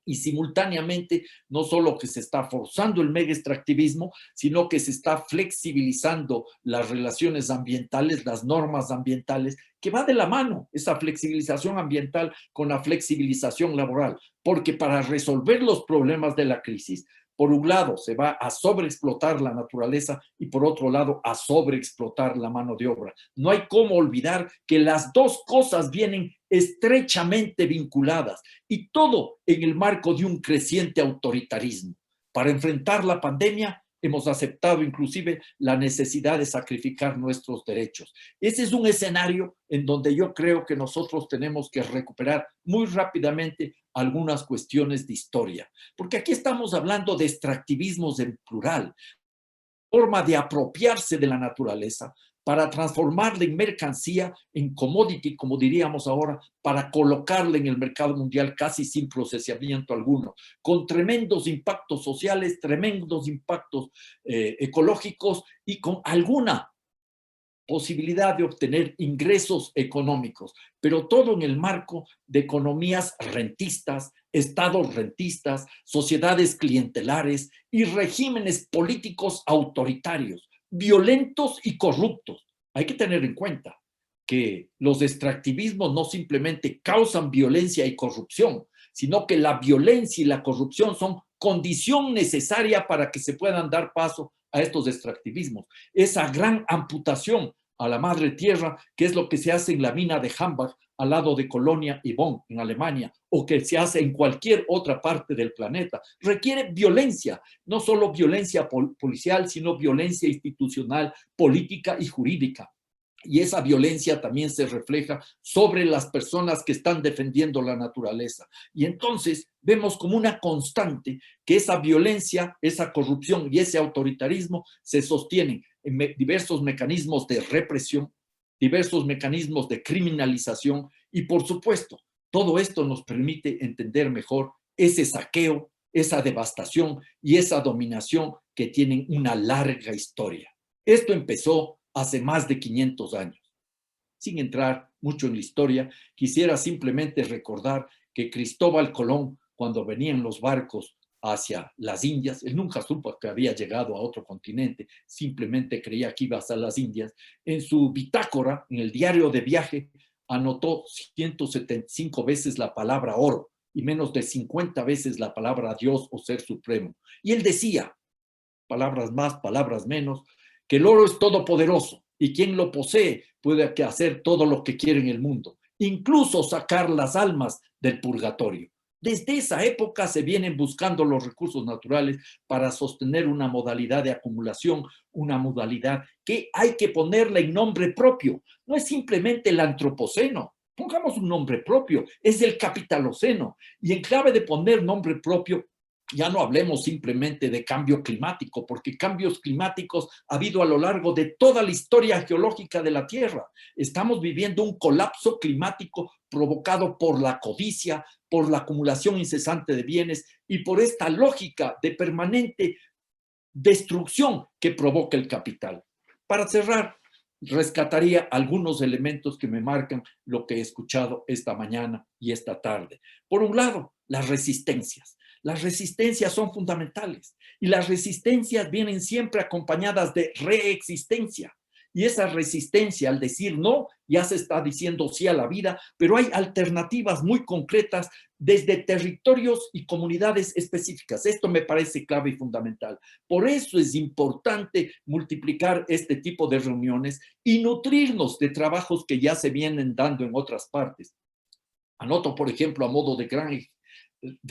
Y simultáneamente, no solo que se está forzando el mega extractivismo, sino que se está flexibilizando las relaciones ambientales, las normas ambientales, que va de la mano esa flexibilización ambiental con la flexibilización laboral, porque para resolver los problemas de la crisis, por un lado se va a sobreexplotar la naturaleza y por otro lado a sobreexplotar la mano de obra. No hay cómo olvidar que las dos cosas vienen estrechamente vinculadas y todo en el marco de un creciente autoritarismo. Para enfrentar la pandemia hemos aceptado inclusive la necesidad de sacrificar nuestros derechos. Ese es un escenario en donde yo creo que nosotros tenemos que recuperar muy rápidamente algunas cuestiones de historia, porque aquí estamos hablando de extractivismos en plural, forma de apropiarse de la naturaleza para transformarla en mercancía, en commodity, como diríamos ahora, para colocarla en el mercado mundial casi sin procesamiento alguno, con tremendos impactos sociales, tremendos impactos ecológicos y con alguna posibilidad de obtener ingresos económicos, pero todo en el marco de economías rentistas, estados rentistas, sociedades clientelares y regímenes políticos autoritarios, violentos y corruptos. Hay que tener en cuenta que los extractivismos no simplemente causan violencia y corrupción, sino que la violencia y la corrupción son condición necesaria para que se puedan dar paso a estos extractivismos. Esa gran amputación a la madre tierra, que es lo que se hace en la mina de Hambach, al lado de Colonia y Bonn, en Alemania, o que se hace en cualquier otra parte del planeta, requiere violencia, no solo violencia policial, sino violencia institucional, política y jurídica. Y esa violencia también se refleja sobre las personas que están defendiendo la naturaleza. Y entonces vemos como una constante que esa violencia, esa corrupción y ese autoritarismo se sostienen en diversos mecanismos de represión, diversos mecanismos de criminalización y, por supuesto, todo esto nos permite entender mejor ese saqueo, esa devastación y esa dominación que tienen una larga historia. Esto empezó hace más de 500 años. Sin entrar mucho en la historia, quisiera simplemente recordar que Cristóbal Colón, cuando venían los barcos hacia las Indias, él nunca supo que había llegado a otro continente, simplemente creía que iba hasta las Indias. En su bitácora, en el diario de viaje, anotó 175 veces la palabra oro y menos de 50 veces la palabra Dios o Ser Supremo. Y él decía, palabras más, palabras menos, que el oro es todopoderoso y quien lo posee puede hacer todo lo que quiere en el mundo, incluso sacar las almas del purgatorio. Desde esa época se vienen buscando los recursos naturales para sostener una modalidad de acumulación, una modalidad que hay que ponerle en nombre propio. No es simplemente el antropoceno, pongamos un nombre propio, es el capitaloceno. Y en clave de poner nombre propio, Ya no hablemos simplemente de cambio climático, porque cambios climáticos ha habido a lo largo de toda la historia geológica de la Tierra. Estamos viviendo un colapso climático provocado por la codicia, por la acumulación incesante de bienes y por esta lógica de permanente destrucción que provoca el capital. Para cerrar, rescataría algunos elementos que me marcan lo que he escuchado esta mañana y esta tarde. Por un lado, las resistencias. Las resistencias son fundamentales y las resistencias vienen siempre acompañadas de reexistencia. Y esa resistencia al decir no, ya se está diciendo sí a la vida, pero hay alternativas muy concretas desde territorios y comunidades específicas. Esto me parece clave y fundamental. Por eso es importante multiplicar este tipo de reuniones y nutrirnos de trabajos que ya se vienen dando en otras partes. Anoto, por ejemplo, a modo de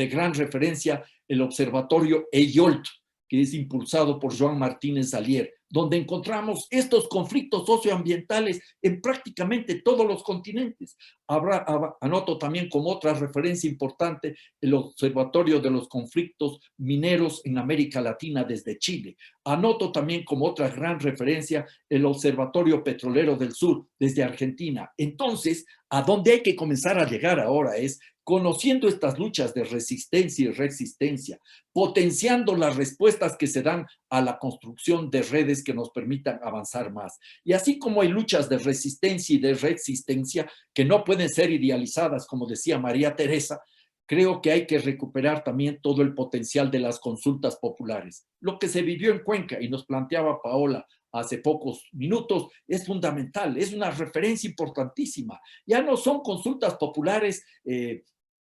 gran referencia, el observatorio EYOLT, que es impulsado por Joan Martínez Alier, donde encontramos estos conflictos socioambientales en prácticamente todos los continentes. Anoto también como otra referencia importante el Observatorio de los Conflictos Mineros en América Latina desde Chile. Anoto también como otra gran referencia el Observatorio Petrolero del Sur desde Argentina. Entonces, a dónde hay que comenzar a llegar ahora es conociendo estas luchas de resistencia y resistencia, potenciando las respuestas que se dan a la construcción de redes que nos permitan avanzar más. Y así como hay luchas de resistencia y de resistencia que no pueden ser idealizadas, como decía María Teresa, creo que hay que recuperar también todo el potencial de las consultas populares. Lo que se vivió en Cuenca, y nos planteaba Paola hace pocos minutos, es fundamental, es una referencia importantísima. Ya no son consultas populares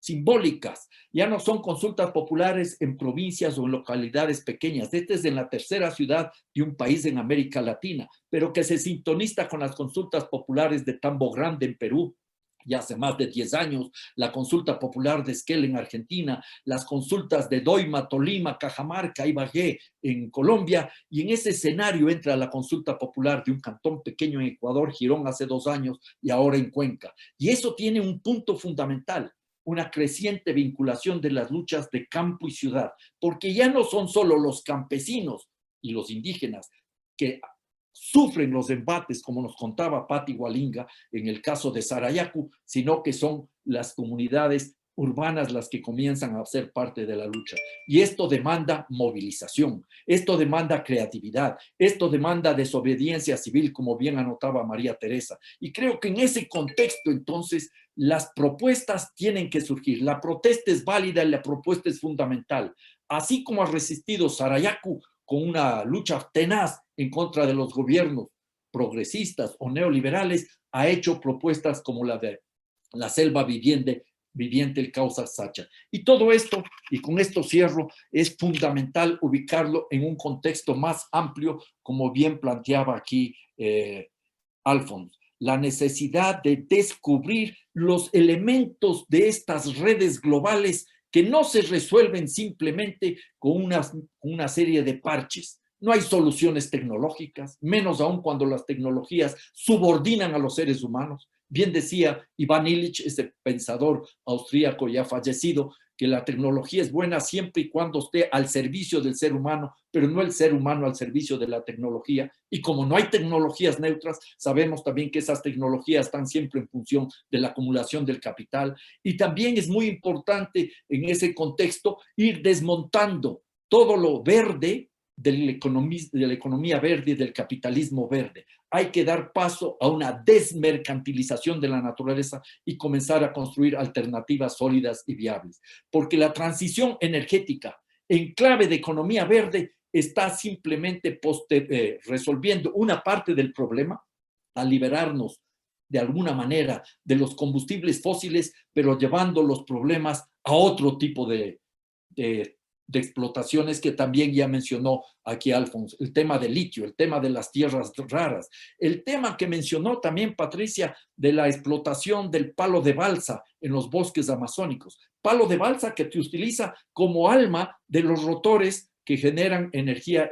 simbólicas, ya no son consultas populares en provincias o en localidades pequeñas. Esta es en la tercera ciudad de un país en América Latina, pero que se sintoniza con las consultas populares de Tambo Grande en Perú, ya hace más de 10 años, la consulta popular de Esquel en Argentina, las consultas de Doima, Tolima, Cajamarca, Ibagué en Colombia, y en ese escenario entra la consulta popular de un cantón pequeño en Ecuador, Girón, hace 2 años, y ahora en Cuenca. Y eso tiene un punto fundamental, una creciente vinculación de las luchas de campo y ciudad, porque ya no son solo los campesinos y los indígenas que sufren los embates, como nos contaba Patti Hualinga en el caso de Sarayaku, sino que son las comunidades urbanas las que comienzan a ser parte de la lucha. Y esto demanda movilización, esto demanda creatividad, esto demanda desobediencia civil, como bien anotaba María Teresa. Y creo que en ese contexto, entonces, las propuestas tienen que surgir. La protesta es válida y la propuesta es fundamental. Así como ha resistido Sarayaku con una lucha tenaz en contra de los gobiernos progresistas o neoliberales, ha hecho propuestas como la de la selva viviente, el Cauca Sacha. Y todo esto, y con esto cierro, es fundamental ubicarlo en un contexto más amplio, como bien planteaba aquí Alfonso. La necesidad de descubrir los elementos de estas redes globales que no se resuelven simplemente con una serie de parches. No hay soluciones tecnológicas, menos aún cuando las tecnologías subordinan a los seres humanos. Bien decía Iván Illich, ese pensador austríaco ya fallecido, que la tecnología es buena siempre y cuando esté al servicio del ser humano, pero no el ser humano al servicio de la tecnología. Y como no hay tecnologías neutras, sabemos también que esas tecnologías están siempre en función de la acumulación del capital. Y también es muy importante en ese contexto ir desmontando todo lo verde de la economía verde y del capitalismo verde. Hay que dar paso a una desmercantilización de la naturaleza y comenzar a construir alternativas sólidas y viables. Porque la transición energética en clave de economía verde está simplemente resolviendo una parte del problema al liberarnos de alguna manera de los combustibles fósiles, pero llevando los problemas a otro tipo de explotaciones que también ya mencionó aquí Alfonso, el tema del litio, el tema de las tierras raras, el tema que mencionó también Patricia de la explotación del palo de balsa en los bosques amazónicos, palo de balsa que te utiliza como alma de los rotores que generan energía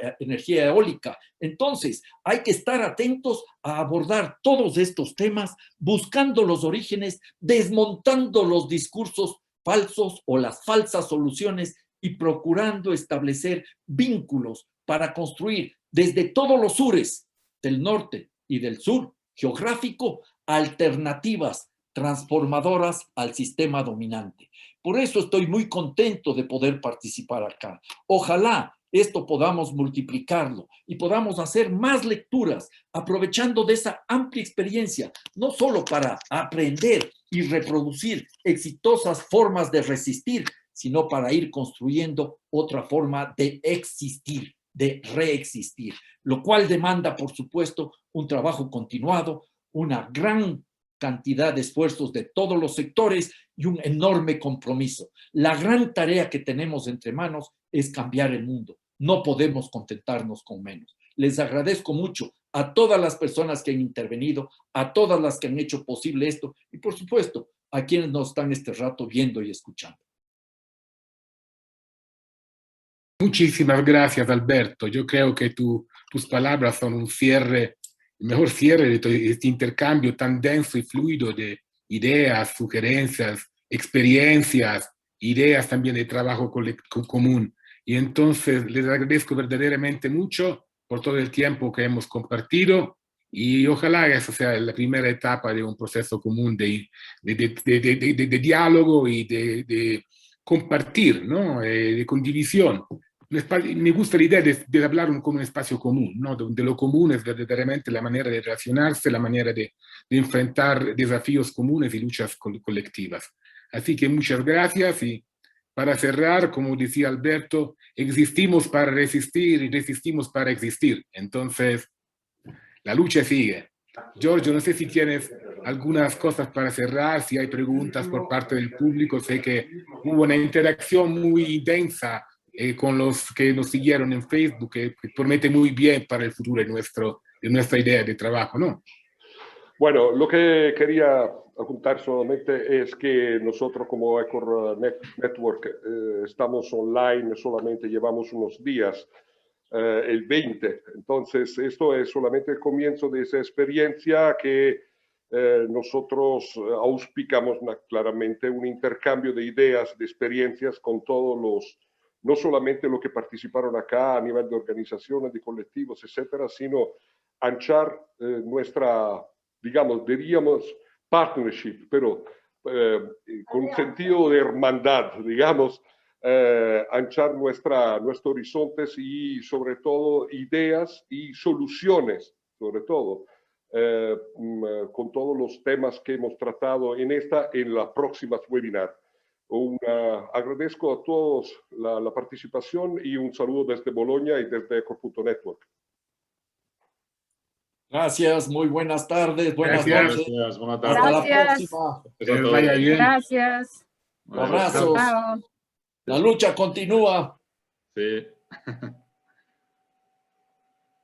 eólica. Entonces, hay que estar atentos a abordar todos estos temas, buscando los orígenes, desmontando los discursos falsos o las falsas soluciones y procurando establecer vínculos para construir desde todos los sures del norte y del sur geográfico alternativas transformadoras al sistema dominante. Por eso estoy muy contento de poder participar acá. Ojalá esto podamos multiplicarlo y podamos hacer más lecturas, aprovechando de esa amplia experiencia, no solo para aprender y reproducir exitosas formas de resistir, sino para ir construyendo otra forma de existir, de reexistir, lo cual demanda, por supuesto, un trabajo continuado, una gran cantidad de esfuerzos de todos los sectores y un enorme compromiso. La gran tarea que tenemos entre manos es cambiar el mundo. No podemos contentarnos con menos. Les agradezco mucho a todas las personas que han intervenido, a todas las que han hecho posible esto y, por supuesto, a quienes nos están este rato viendo y escuchando. Muchísimas gracias, Alberto. Yo creo que tus palabras son un cierre, el mejor cierre de todo este intercambio tan denso y fluido de ideas, sugerencias, experiencias, ideas también de trabajo común. Y entonces les agradezco verdaderamente mucho por todo el tiempo que hemos compartido y ojalá eso sea la primera etapa de un proceso común de diálogo y de compartir, ¿no? De condivisión. Me gusta la idea de hablar como un espacio común, ¿no? Donde lo común es verdaderamente la manera de relacionarse, la manera de enfrentar desafíos comunes y luchas colectivas. Así que muchas gracias y para cerrar, como decía Alberto, existimos para resistir y resistimos para existir. Entonces, la lucha sigue. Giorgio, no sé si tienes algunas cosas para cerrar, si hay preguntas por parte del público. Sé que hubo una interacción muy densa con los que nos siguieron en Facebook, que promete muy bien para el futuro de nuestra idea de trabajo, ¿no? Bueno, lo que quería apuntar solamente es que nosotros como Ecor Network estamos online, solamente llevamos unos días, el 20. Entonces, esto es solamente el comienzo de esa experiencia que nosotros auspicamos claramente un intercambio de ideas, de experiencias con todos los, no solamente los que participaron acá a nivel de organizaciones, de colectivos, etcétera, sino anchar nuestra, digamos, diríamos partnership, pero con un sentido de hermandad, digamos, anchar nuestros horizontes y sobre todo ideas y soluciones, sobre todo, con todos los temas que hemos tratado en la próxima webinar. Agradezco a todos la participación y un saludo desde Bologna y desde Ecor.network. Gracias, muy buenas tardes, buenas noches. Gracias, buenas tardes. Hasta la Gracias. próxima. Vaya bien. Gracias. Abrazos. Chao. La lucha continúa. Sí.